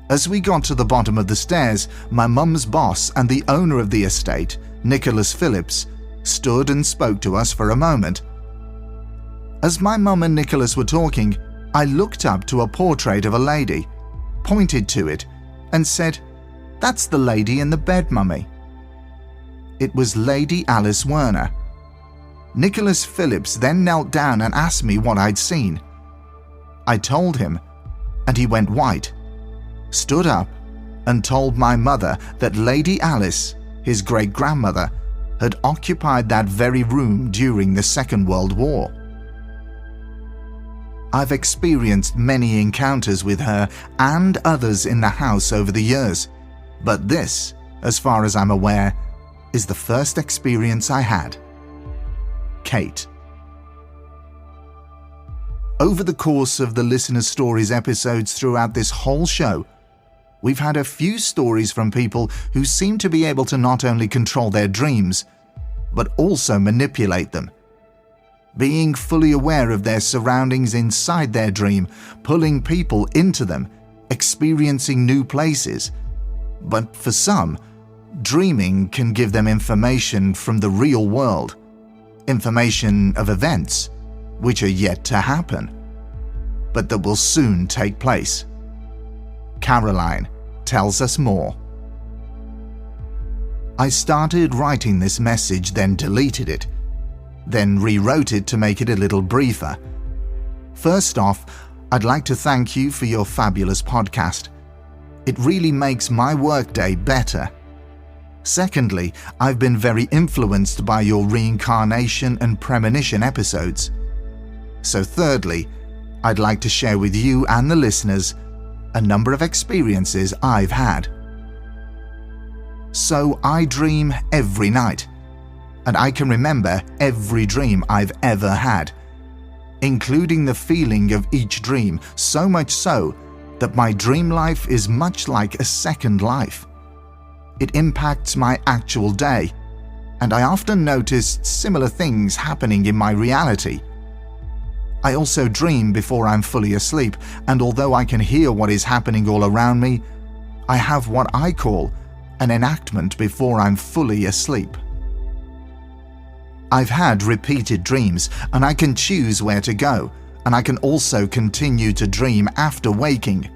A: As we got to the bottom of the stairs, my mum's boss and the owner of the estate, Nicholas Phillips, stood and spoke to us for a moment. As my mum and Nicholas were talking, I looked up to a portrait of a lady, pointed to it, and said, "That's the lady in the bed, Mummy." It was Lady Alice Werner. Nicholas Phillips then knelt down and asked me what I'd seen. I told him, and he went white, stood up, and told my mother that Lady Alice, his great-grandmother, had occupied that very room during the Second World War. I've experienced many encounters with her and others in the house over the years, but this, as far as I'm aware, is the first experience I had. Kate. Over the course of the Listener Stories episodes throughout this whole show, we've had a few stories from people who seem to be able to not only control their dreams, but also manipulate them. Being fully aware of their surroundings inside their dream, pulling people into them, experiencing new places. But for some, dreaming can give them information from the real world, information of events which are yet to happen, but that will soon take place. Caroline tells us more. I started writing this message, then deleted it, then rewrote it to make it a little briefer. First off, I'd like to thank you for your fabulous podcast. It really makes my workday better. Secondly, I've been very influenced by your reincarnation and premonition episodes. So thirdly, I'd like to share with you and the listeners a number of experiences I've had. So I dream every night, and I can remember every dream I've ever had, including the feeling of each dream, so much so that my dream life is much like a second life. It impacts my actual day, and I often notice similar things happening in my reality. I also dream before I'm fully asleep, and although I can hear what is happening all around me, I have what I call an enactment before I'm fully asleep. I've had repeated dreams, and I can choose where to go, and I can also continue to dream after waking.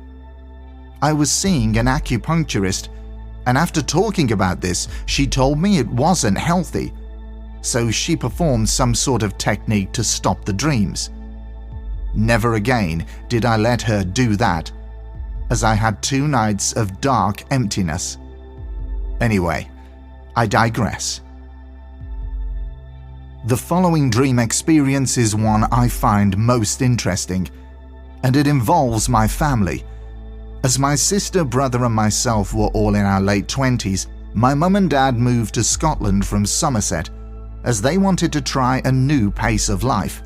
A: I was seeing an acupuncturist, and after talking about this, she told me it wasn't healthy, so she performed some sort of technique to stop the dreams. Never again did I let her do that, as I had 2 nights of dark emptiness. Anyway, I digress. The following dream experience is one I find most interesting, and it involves my family. As my sister, brother and myself were all in our late 20s, my mum and dad moved to Scotland from Somerset as they wanted to try a new pace of life.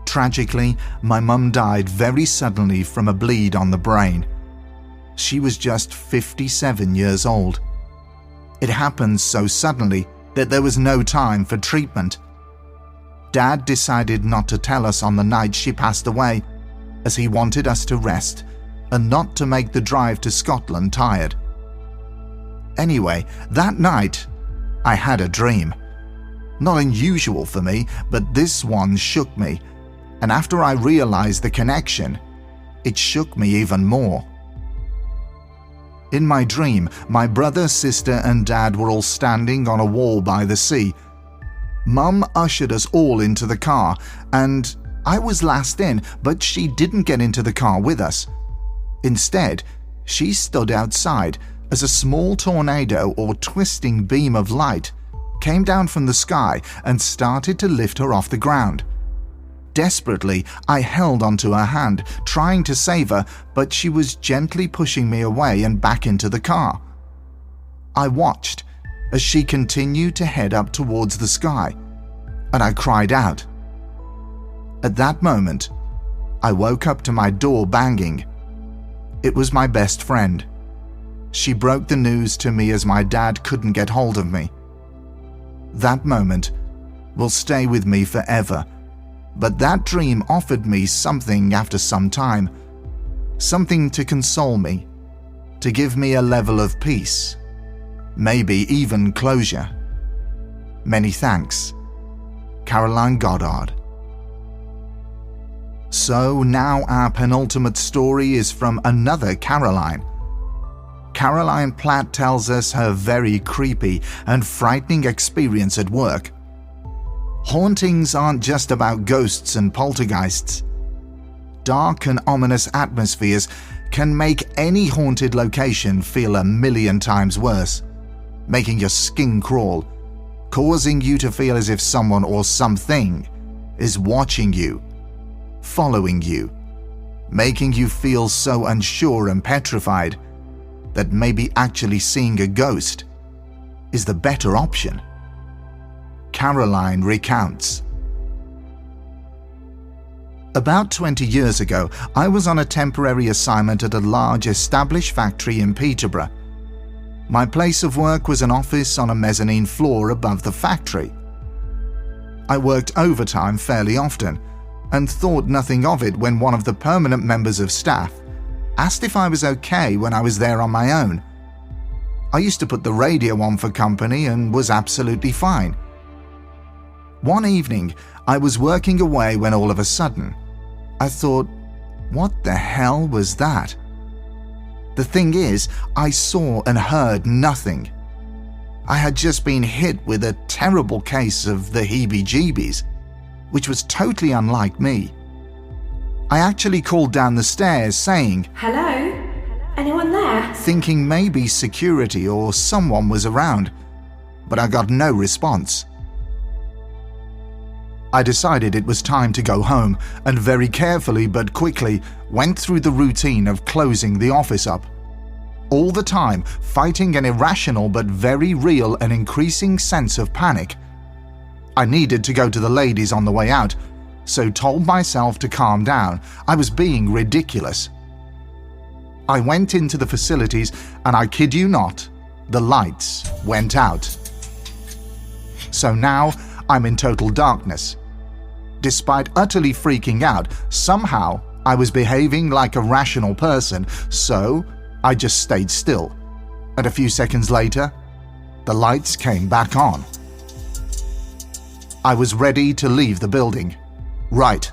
A: Tragically, my mum died very suddenly from a bleed on the brain. She was just 57 years old. It happened so suddenly that there was no time for treatment. Dad decided not to tell us on the night she passed away, as he wanted us to rest and not to make the drive to Scotland tired. Anyway, that night, I had a dream. Not unusual for me, but this one shook me, and after I realized the connection, it shook me even more. In my dream, my brother, sister and dad were all standing on a wall by the sea. Mum ushered us all into the car, and I was last in, but she didn't get into the car with us. Instead, she stood outside as a small tornado or twisting beam of light came down from the sky and started to lift her off the ground. Desperately, I held onto her hand, trying to save her, but she was gently pushing me away and back into the car. I watched as she continued to head up towards the sky, and I cried out. At that moment, I woke up to my door banging. It was my best friend. She broke the news to me as my dad couldn't get hold of me. That moment will stay with me forever, but that dream offered me something after some time, something to console me, to give me a level of peace, maybe even closure. Many thanks, Caroline Goddard. So now our penultimate story is from another Caroline. Caroline Platt tells us her very creepy and frightening experience at work. Hauntings aren't just about ghosts and poltergeists. Dark and ominous atmospheres can make any haunted location feel 1,000,000 times worse, making your skin crawl, causing you to feel as if someone or something is watching you, following you, making you feel so unsure and petrified that maybe actually seeing a ghost is the better option. Caroline recounts. About 20 years ago, I was on a temporary assignment at a large established factory in Peterborough. My place of work was an office on a mezzanine floor above the factory. I worked overtime fairly often and thought nothing of it when one of the permanent members of staff asked if I was okay when I was there on my own. I used to put the radio on for company and was absolutely fine. One evening, I was working away when all of a sudden, I thought, what the hell was that? The thing is, I saw and heard nothing. I had just been hit with a terrible case of the heebie-jeebies, which was totally unlike me. I actually called down the stairs saying,
B: Hello? Anyone there?
A: thinking maybe security or someone was around, but I got no response. I decided it was time to go home and very carefully but quickly went through the routine of closing the office up. All the time fighting an irrational but very real and increasing sense of panic. I needed to go to the ladies on the way out, so told myself to calm down. I was being ridiculous. I went into the facilities and I kid you not, the lights went out. So now I'm in total darkness. Despite utterly freaking out, somehow I was behaving like a rational person, so I just stayed still. And a few seconds later, the lights came back on. I was ready to leave the building. Right,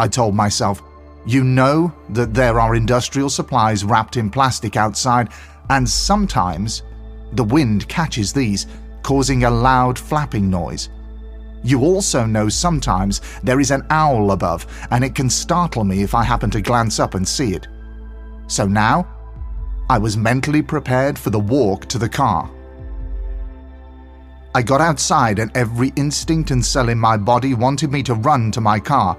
A: I told myself, you know that there are industrial supplies wrapped in plastic outside, and sometimes the wind catches these, causing a loud flapping noise. You also know sometimes there is an owl above, and it can startle me if I happen to glance up and see it. So now, I was mentally prepared for the walk to the car. I got outside and every instinct and cell in my body wanted me to run to my car,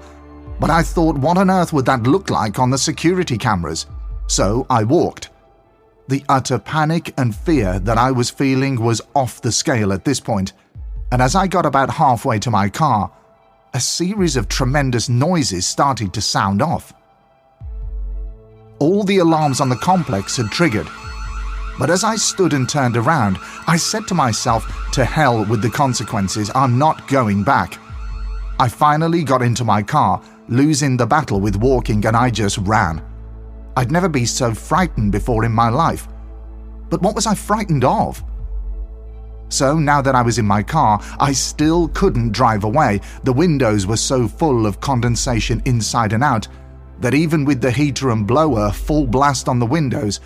A: but I thought, what on earth would that look like on the security cameras? So I walked. The utter panic and fear that I was feeling was off the scale at this point, and as I got about halfway to my car, a series of tremendous noises started to sound off. All the alarms on the complex had triggered. But as I stood and turned around, I said to myself, to hell with the consequences, I'm not going back. I finally got into my car, losing the battle with walking, and I just ran. I'd never been so frightened before in my life. But what was I frightened of? So now that I was in my car, I still couldn't drive away. The windows were so full of condensation inside and out that even with the heater and blower full blast on the windows,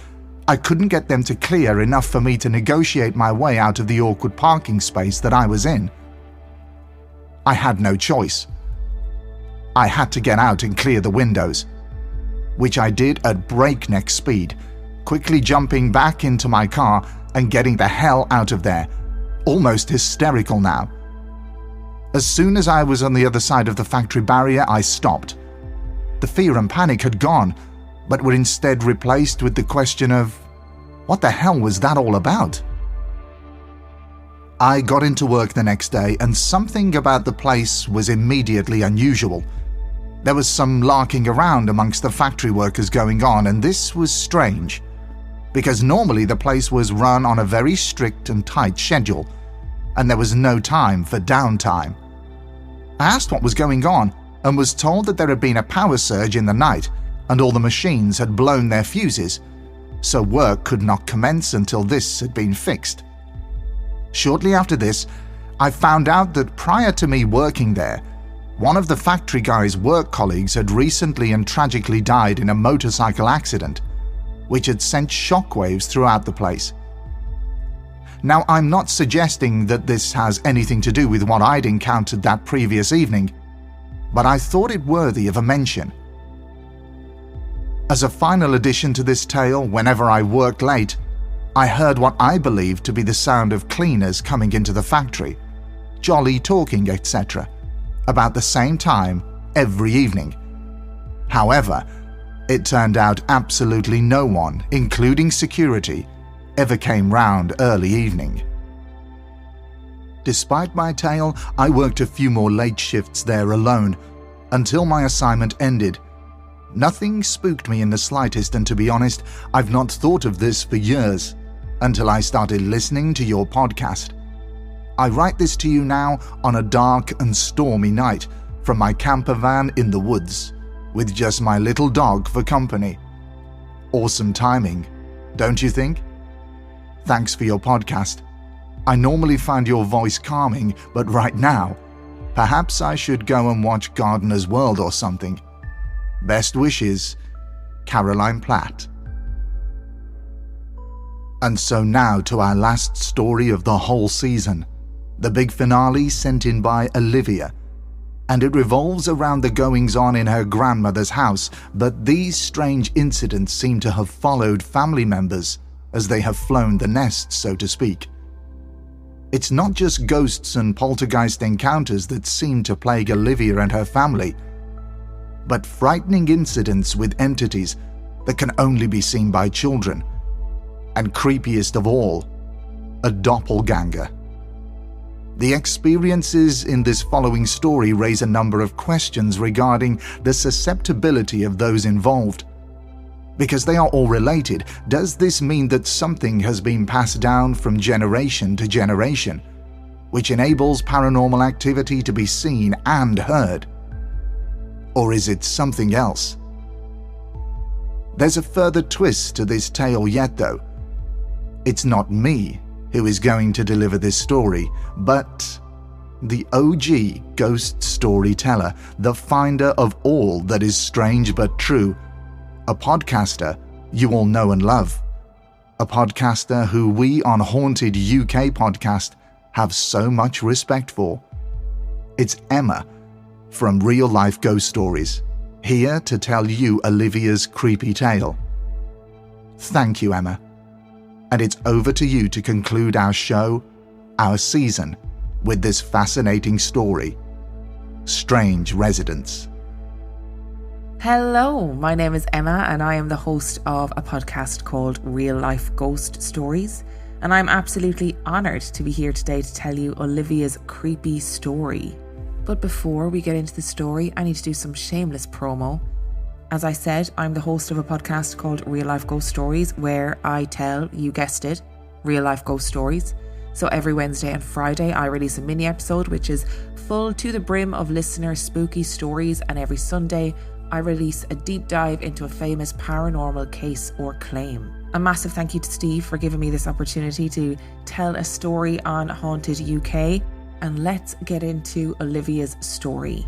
A: I couldn't get them to clear enough for me to negotiate my way out of the awkward parking space that I was in. I had no choice. I had to get out and clear the windows, which I did at breakneck speed, quickly jumping back into my car and getting the hell out of there, almost hysterical now. As soon as I was on the other side of the factory barrier, I stopped. The fear and panic had gone, but were instead replaced with the question of, what the hell was that all about? I got into work the next day, and something about the place was immediately unusual. There was some larking around amongst the factory workers going on, and this was strange, because normally the place was run on a very strict and tight schedule, and there was no time for downtime. I asked what was going on, and was told that there had been a power surge in the night, and all the machines had blown their fuses, so work could not commence until this had been fixed. Shortly after this, I found out that prior to me working there, one of the factory guy's work colleagues had recently and tragically died in a motorcycle accident, which had sent shockwaves throughout the place. Now, I'm not suggesting that this has anything to do with what I'd encountered that previous evening, but I thought it worthy of a mention. As a final addition to this tale, whenever I worked late, I heard what I believed to be the sound of cleaners coming into the factory, jolly talking, etc., about the same time every evening. However, it turned out absolutely no one, including security, ever came round early evening. Despite my tale, I worked a few more late shifts there alone, until my assignment ended. Nothing spooked me in the slightest, and to be honest, I've not thought of this for years, until I started listening to your podcast. I write this to you now on a dark and stormy night, from my camper van in the woods, with just my little dog for company. Awesome timing, don't you think? Thanks for your podcast. I normally find your voice calming, but right now, perhaps I should go and watch Gardener's World or something. Best wishes, Caroline Platt. And so now to our last story of the whole season, the big finale sent in by Olivia, and it revolves around the goings-on in her grandmother's house, but these strange incidents seem to have followed family members as they have flown the nest, so to speak. It's not just ghosts and poltergeist encounters that seem to plague Olivia and her family, but frightening incidents with entities that can only be seen by children, and creepiest of all, a doppelganger. The experiences in this following story raise a number of questions regarding the susceptibility of those involved. Because they are all related, does this mean that something has been passed down from generation to generation, which enables paranormal activity to be seen and heard? Or is it something else? There's a further twist to this tale yet, though. It's not me who is going to deliver this story, but the OG ghost storyteller, the finder of all that is strange but true, a podcaster you all know and love, a podcaster who we on Haunted UK Podcast have so much respect for. It's Emma from Real Life Ghost Stories, here to tell you Olivia's creepy tale. Thank you, Emma. And it's over to you to conclude our show, our season, with this fascinating story, Strange Residents.
D: Hello, my name is Emma and I am the host of a podcast called Real Life Ghost Stories, and I'm absolutely honoured to be here today to tell you Olivia's creepy story. But before we get into the story, I need to do some shameless promo. As I said, I'm the host of a podcast called Real Life Ghost Stories, where I tell, you guessed it, real life ghost stories. So every Wednesday and Friday I release a mini episode which is full to the brim of listener spooky stories, and every Sunday I release a deep dive into a famous paranormal case or claim. A massive thank you to Steve for giving me this opportunity to tell a story on Haunted UK, and let's get into Olivia's story.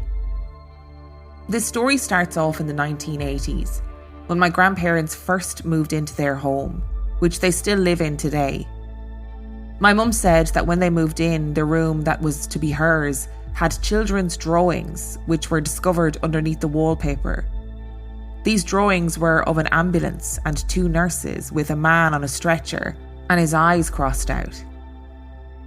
D: This story starts off in the 1980s, when my grandparents first moved into their home, which they still live in today. My mum said that when they moved in, the room that was to be hers had children's drawings, which were discovered underneath the wallpaper. These drawings were of an ambulance and two nurses with a man on a stretcher and his eyes crossed out.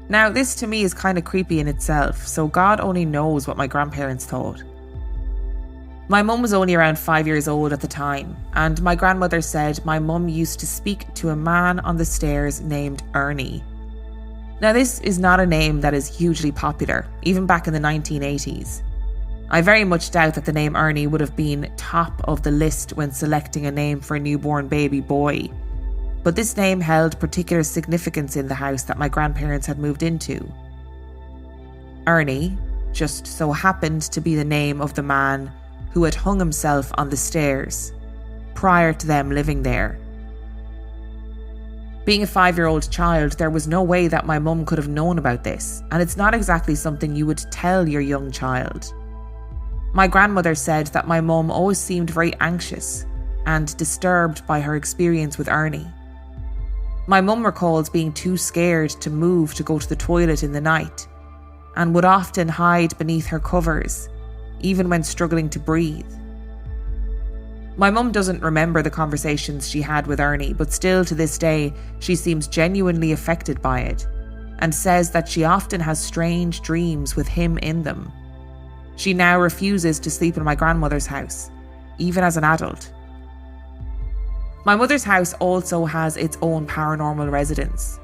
D: Now, this to me is kind of creepy in itself, so God only knows what my grandparents thought. My mum was only around 5 years old at the time, and my grandmother said my mum used to speak to a man on the stairs named Ernie. Now, this is not a name that is hugely popular, even back in the 1980s. I very much doubt that the name Ernie would have been top of the list when selecting a name for a newborn baby boy. But this name held particular significance in the house that my grandparents had moved into. Ernie just so happened to be the name of the man who had hung himself on the stairs prior to them living there. Being a 5-year-old child, there was no way that my mum could have known about this, and it's not exactly something you would tell your young child. My grandmother said that my mum always seemed very anxious and disturbed by her experience with Ernie. My mum recalls being too scared to move to go to the toilet in the night, and would often hide beneath her covers, even when struggling to breathe. My mum doesn't remember the conversations she had with Ernie, but still to this day, she seems genuinely affected by it, and says that she often has strange dreams with him in them. She now refuses to sleep in my grandmother's house, even as an adult. My mother's house also has its own paranormal residence.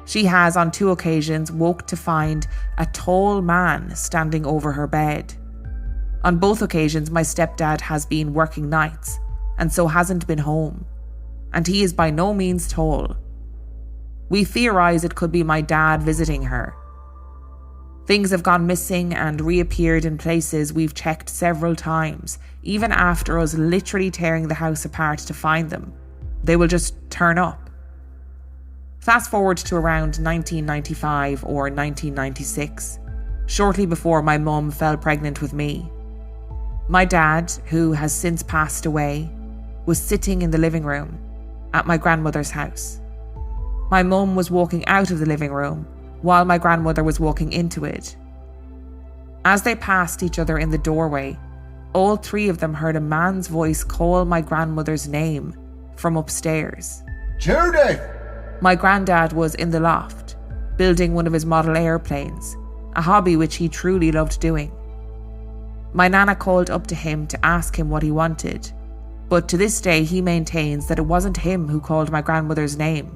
D: She has on 2 occasions woke to find a tall man standing over her bed. On both occasions, my stepdad has been working nights and so hasn't been home, and he is by no means tall. We theorise it could be my dad visiting her. Things have gone missing and reappeared in places we've checked several times, even after us literally tearing the house apart to find them. They will just turn up. Fast forward to around 1995 or 1996, shortly before my mum fell pregnant with me. My dad, who has since passed away, was sitting in the living room at my grandmother's house. My mum was walking out of the living room while my grandmother was walking into it. As they passed each other in the doorway, all 3 of them heard a man's voice call my grandmother's name from upstairs.
E: Judith!
D: My granddad was in the loft, building one of his model airplanes, a hobby which he truly loved doing. My nana called up to him to ask him what he wanted, but to this day he maintains that it wasn't him who called my grandmother's name,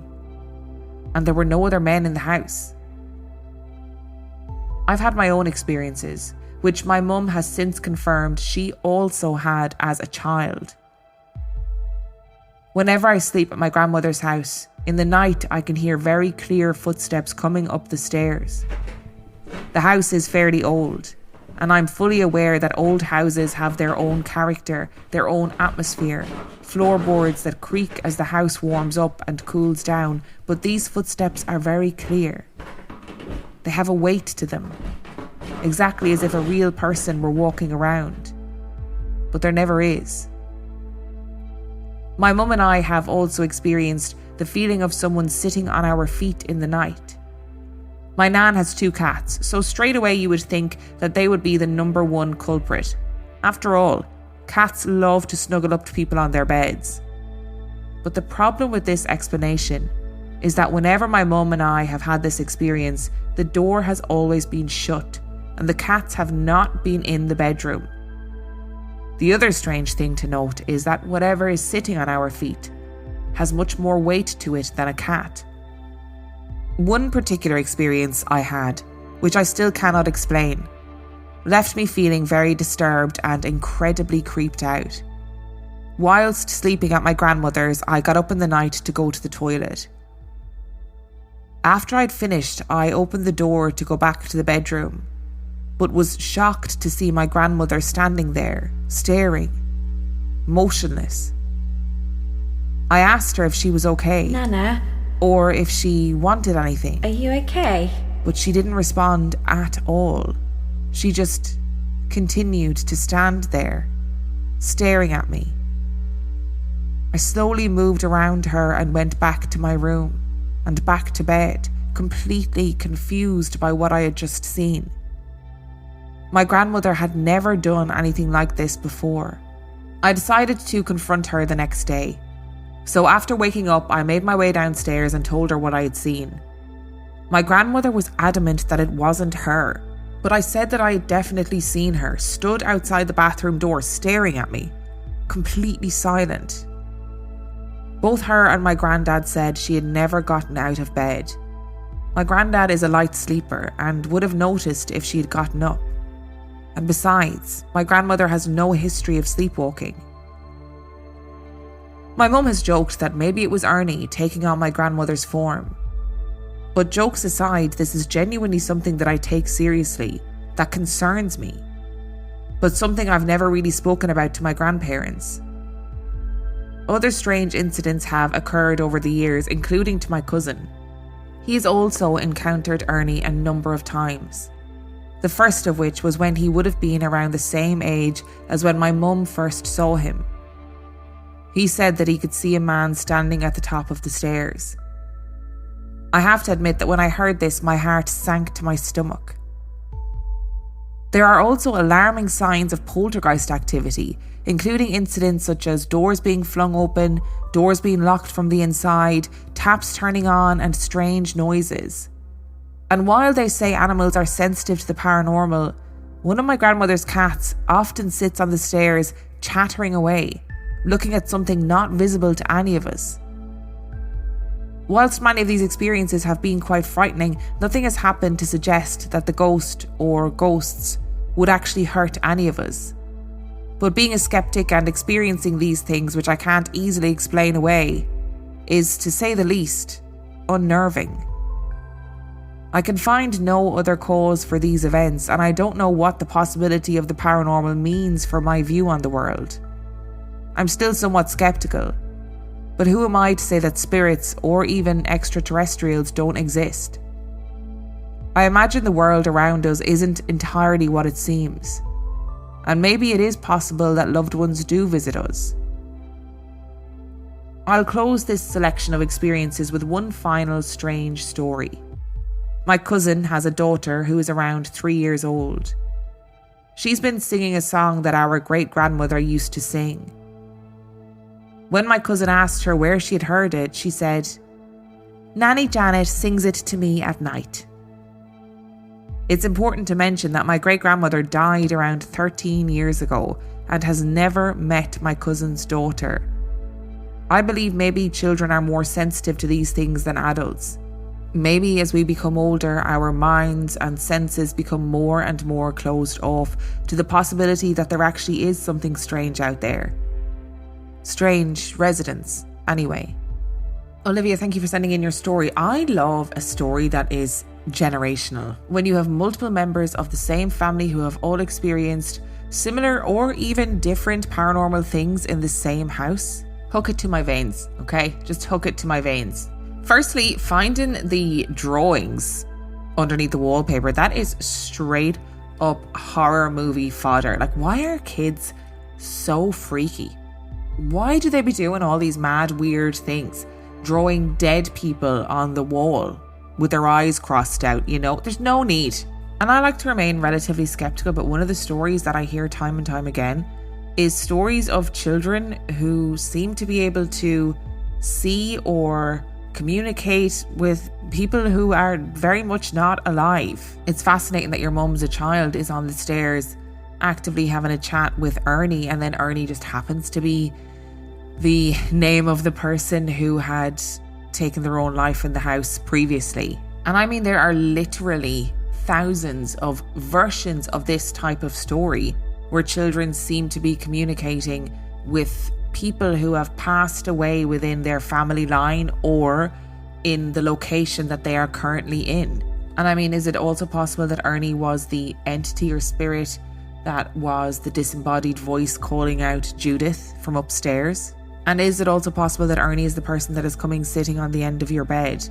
D: and there were no other men in the house. I've had my own experiences, which my mum has since confirmed she also had as a child. Whenever I sleep at my grandmother's house, in the night I can hear very clear footsteps coming up the stairs. The house is fairly old, and I'm fully aware that old houses have their own character, their own atmosphere, floorboards that creak as the house warms up and cools down, but these footsteps are very clear. They have a weight to them, exactly as if a real person were walking around, but there never is. My mum and I have also experienced the feeling of someone sitting on our feet in the night. My nan has 2 cats, so straight away you would think that they would be the number 1 culprit. After all, cats love to snuggle up to people on their beds. But the problem with this explanation is that whenever my mum and I have had this experience, the door has always been shut and the cats have not been in the bedroom. The other strange thing to note is that whatever is sitting on our feet has much more weight to it than a cat. One particular experience I had, which I still cannot explain, left me feeling very disturbed and incredibly creeped out. Whilst sleeping at my grandmother's, I got up in the night to go to the toilet. After I'd finished, I opened the door to go back to the bedroom, but was shocked to see my grandmother standing there, staring, motionless. I asked her if she was okay.
B: Nana,
D: or if she wanted anything.
B: are you okay?
D: But she didn't respond at all. She just continued to stand there, staring at me. I slowly moved around her and went back to my room and back to bed, completely confused by what I had just seen. My grandmother had never done anything like this before. I decided to confront her the next day. So after waking up, I made my way downstairs and told her what I had seen. My grandmother was adamant that it wasn't her, but I said that I had definitely seen her, stood outside the bathroom door staring at me, completely silent. Both her and my granddad said she had never gotten out of bed. My granddad is a light sleeper and would have noticed if she had gotten up. And besides, my grandmother has no history of sleepwalking. My mum has joked that maybe it was Ernie taking on my grandmother's form. But jokes aside, this is genuinely something that I take seriously, that concerns me, but something I've never really spoken about to my grandparents. Other strange incidents have occurred over the years, including to my cousin. He's also encountered Ernie a number of times. The first of which was when he would have been around the same age as when my mum first saw him. He said that he could see a man standing at the top of the stairs. I have to admit that when I heard this, my heart sank to my stomach. There are also alarming signs of poltergeist activity, including incidents such as doors being flung open, doors being locked from the inside, taps turning on, and strange noises. And while they say animals are sensitive to the paranormal, one of my grandmother's cats often sits on the stairs chattering away, looking at something not visible to any of us. Whilst many of these experiences have been quite frightening, nothing has happened to suggest that the ghost or ghosts would actually hurt any of us. But being a skeptic and experiencing these things, which I can't easily explain away, is, to say the least, unnerving. I can find no other cause for these events, and I don't know what the possibility of the paranormal means for my view on the world. I'm still somewhat skeptical, but who am I to say that spirits or even extraterrestrials don't exist? I imagine the world around us isn't entirely what it seems, and maybe it is possible that loved ones do visit us. I'll close this selection of experiences with one final strange story. My cousin has a daughter who is around 3 years old. She's been singing a song that our great-grandmother used to sing. When my cousin asked her where she had heard it, she said, "Nanny Janet sings it to me at night." It's important to mention that my great-grandmother died around 13 years ago and has never met my cousin's daughter. I believe maybe children are more sensitive to these things than adults. Maybe as we become older, our minds and senses become more and more closed off to the possibility that there actually is something strange out there. Strange residents, anyway. Olivia, thank you for sending in your story. I love a story that is generational. When you have multiple members of the same family who have all experienced similar or even different paranormal things in the same house, hook it to my veins, okay? Just hook it to my veins. Firstly, finding the drawings underneath the wallpaper, that is straight up horror movie fodder. Like, why are kids so freaky? Why do they be doing all these mad, weird things? Drawing dead people on the wall with their eyes crossed out, you know? There's no need. And I like to remain relatively skeptical, but one of the stories that I hear time and time again is stories of children who seem to be able to see or communicate with people who are very much not alive. It's fascinating that your mum's a child is on the stairs actively having a chat with Ernie, and then Ernie just happens to be the name of the person who had taken their own life in the house previously. And I mean, there are literally thousands of versions of this type of story where children seem to be communicating with people who have passed away within their family line or in the location that they are currently in. And I mean, is it also possible that Ernie was the entity or spirit that was the disembodied voice calling out Judith from upstairs? And is it also possible that Ernie is the person that is coming sitting on the end of your bed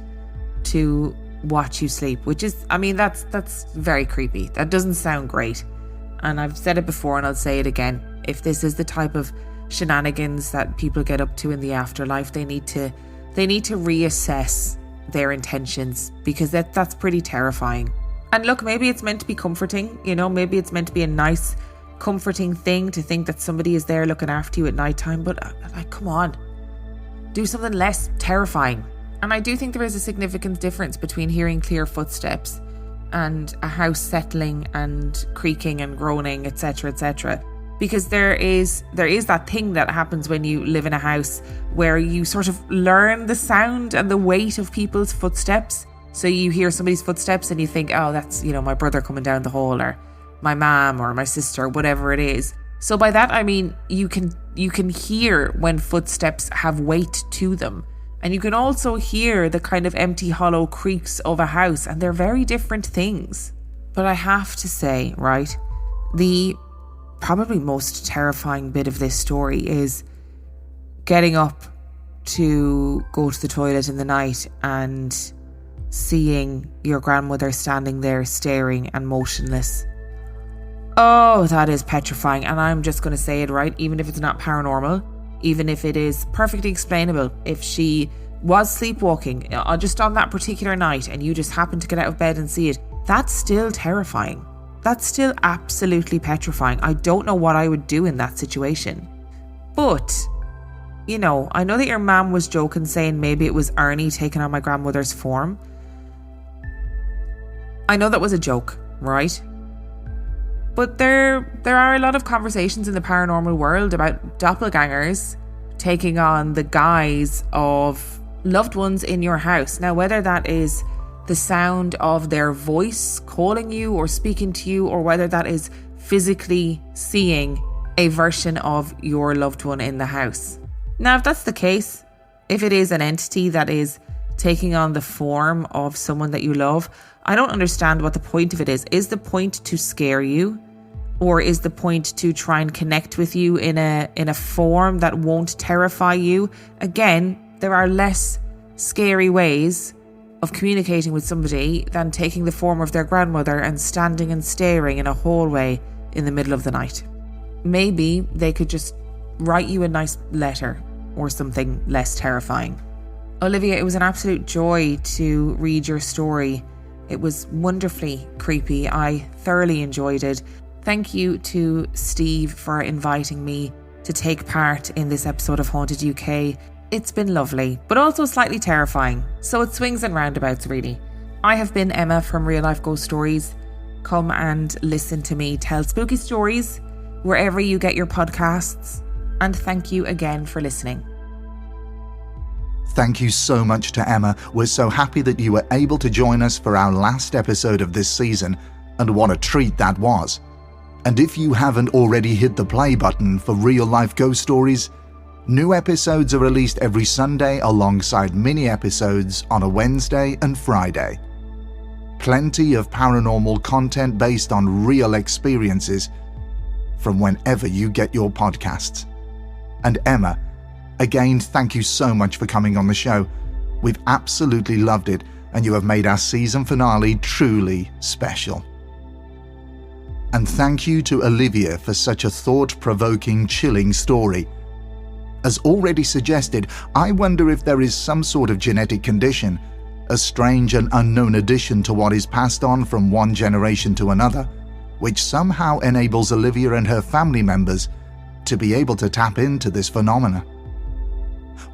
D: to watch you sleep? Which is, I mean, that's very creepy. That doesn't sound great. And I've said it before and I'll say it again. If this is the type of shenanigans that people get up to in the afterlife, they need to reassess their intentions, because that's pretty terrifying. And look, maybe it's meant to be comforting, you know, maybe it's meant to be a nice, comforting thing to think that somebody is there looking after you at nighttime, but like, come on, do something less terrifying. And I do think there is a significant difference between hearing clear footsteps and a house settling and creaking and groaning, etc., etc. Because there is that thing that happens when you live in a house where you sort of learn the sound and the weight of people's footsteps. So you hear somebody's footsteps and you think, oh, that's, you know, my brother coming down the hall, or my mom or my sister, whatever it is. So by that I mean you can hear when footsteps have weight to them. And you can also hear the kind of empty, hollow creaks of a house, and they're very different things. But I have to say, right, the probably most terrifying bit of this story is getting up to go to the toilet in the night and seeing your grandmother standing there staring and motionless. Oh, that is petrifying. And I'm just going to say it, right, even if it's not paranormal, even if it is perfectly explainable, if she was sleepwalking just on that particular night and you just happened to get out of bed and see it, that's still terrifying. That's still absolutely petrifying. I don't know what I would do in that situation. But, you know, I know that your mum was joking, saying maybe it was Ernie taking on my grandmother's form. I know that was a joke, right? But there are a lot of conversations in the paranormal world about doppelgängers taking on the guise of loved ones in your house. Now, whether that is the sound of their voice calling you or speaking to you, or whether that is physically seeing a version of your loved one in the house. Now, if that's the case, if it is an entity that is taking on the form of someone that you love, I don't understand what the point of it is. Is the point to scare you? Or is the point to try and connect with you in a form that won't terrify you? Again, there are less scary ways of communicating with somebody than taking the form of their grandmother and standing and staring in a hallway in the middle of the night. Maybe they could just write you a nice letter or something less terrifying. Olivia, it was an absolute joy to read your story. It was wonderfully creepy. I thoroughly enjoyed it. Thank you to Steve for inviting me to take part in this episode of Haunted UK. It's been lovely, but also slightly terrifying. So it swings and roundabouts, really. I have been Emma from Real Life Ghost Stories. Come and listen to me tell spooky stories wherever you get your podcasts. And thank you again for listening.
A: Thank you so much to Emma. We're so happy that you were able to join us for our last episode of this season, and what a treat that was. And if you haven't already hit the play button for Real Life Ghost Stories, new episodes are released every Sunday alongside mini episodes on a Wednesday and Friday. Plenty of paranormal content based on real experiences from whenever you get your podcasts. And Emma, again, thank you so much for coming on the show. We've absolutely loved it, and you have made our season finale truly special. And thank you to Olivia for such a thought-provoking, chilling story. As already suggested, I wonder if there is some sort of genetic condition, a strange and unknown addition to what is passed on from one generation to another, which somehow enables Olivia and her family members to be able to tap into this phenomena.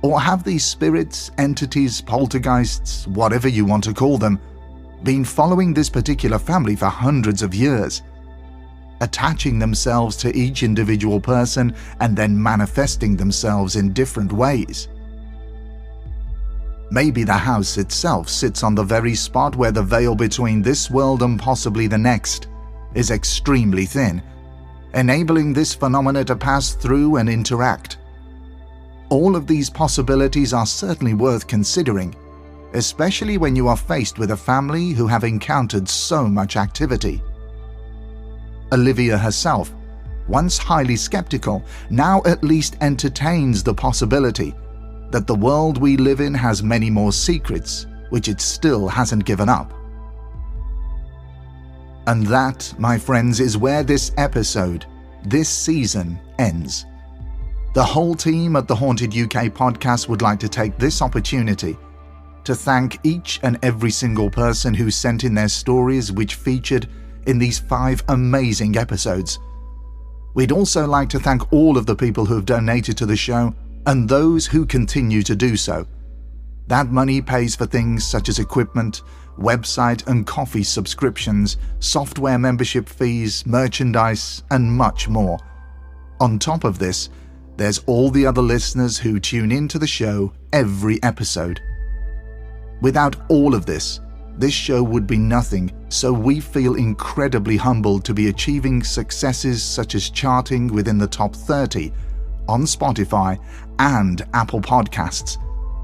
A: Or have these spirits, entities, poltergeists, whatever you want to call them, been following this particular family for hundreds of years, attaching themselves to each individual person and then manifesting themselves in different ways? Maybe the house itself sits on the very spot where the veil between this world and possibly the next is extremely thin, enabling this phenomena to pass through and interact. All of these possibilities are certainly worth considering, especially when you are faced with a family who have encountered so much activity. Olivia herself, once highly skeptical, now at least entertains the possibility that the world we live in has many more secrets which it still hasn't given up. And that, my friends, is where this episode, this season, ends. The whole team at the Haunted UK podcast would like to take this opportunity to thank each and every single person who sent in their stories which featured in these 5 amazing episodes. We'd also like to thank all of the people who have donated to the show and those who continue to do so. That money pays for things such as equipment, website and coffee subscriptions, software membership fees, merchandise, and much more. On top of this, there's all the other listeners who tune into the show every episode. Without all of this show would be nothing, so we feel incredibly humbled to be achieving successes such as charting within the top 30 on Spotify and Apple Podcasts,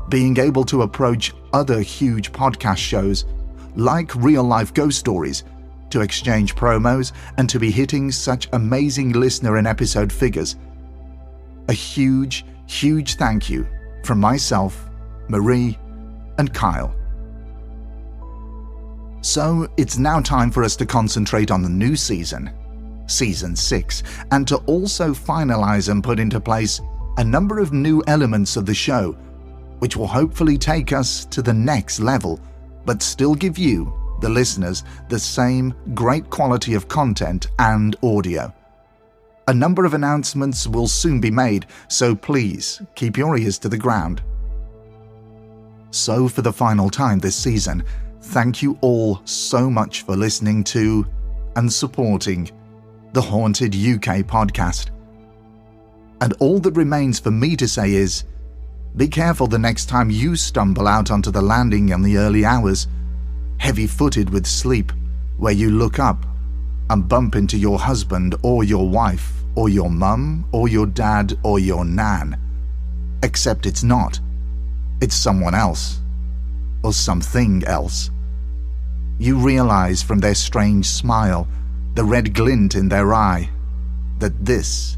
A: being able to approach other huge podcast shows like Real Life Ghost Stories to exchange promos and to be hitting such amazing listener and episode figures. A huge thank you from myself, Marie, and Kyle. So it's now time for us to concentrate on the new season, Season 6, and to also finalize and put into place a number of new elements of the show, which will hopefully take us to the next level, but still give you, the listeners, the same great quality of content and audio. A number of announcements will soon be made, so please keep your ears to the ground. So for the final time this season, thank you all so much for listening to and supporting the Haunted UK podcast. And all that remains for me to say is, be careful the next time you stumble out onto the landing in the early hours, heavy-footed with sleep, where you look up and bump into your husband or your wife or your mum or your dad or your nan. Except it's not. It's someone else. Or something else. You realize from their strange smile, the red glint in their eye, that this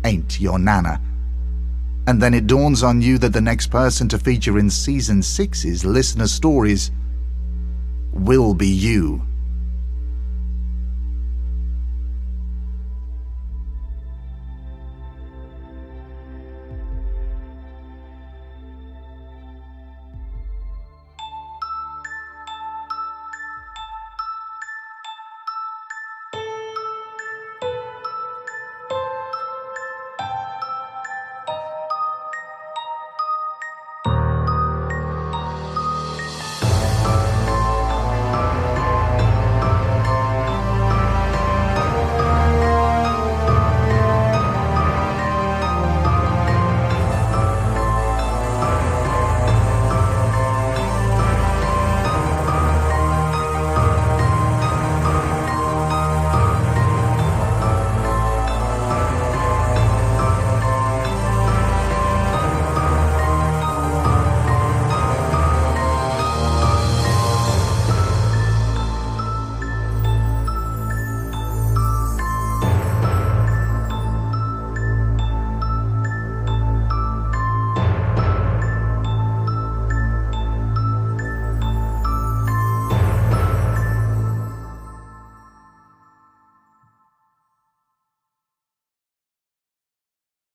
A: ain't your nana. And then it dawns on you that the next person to feature in Season 6's listener stories will be you.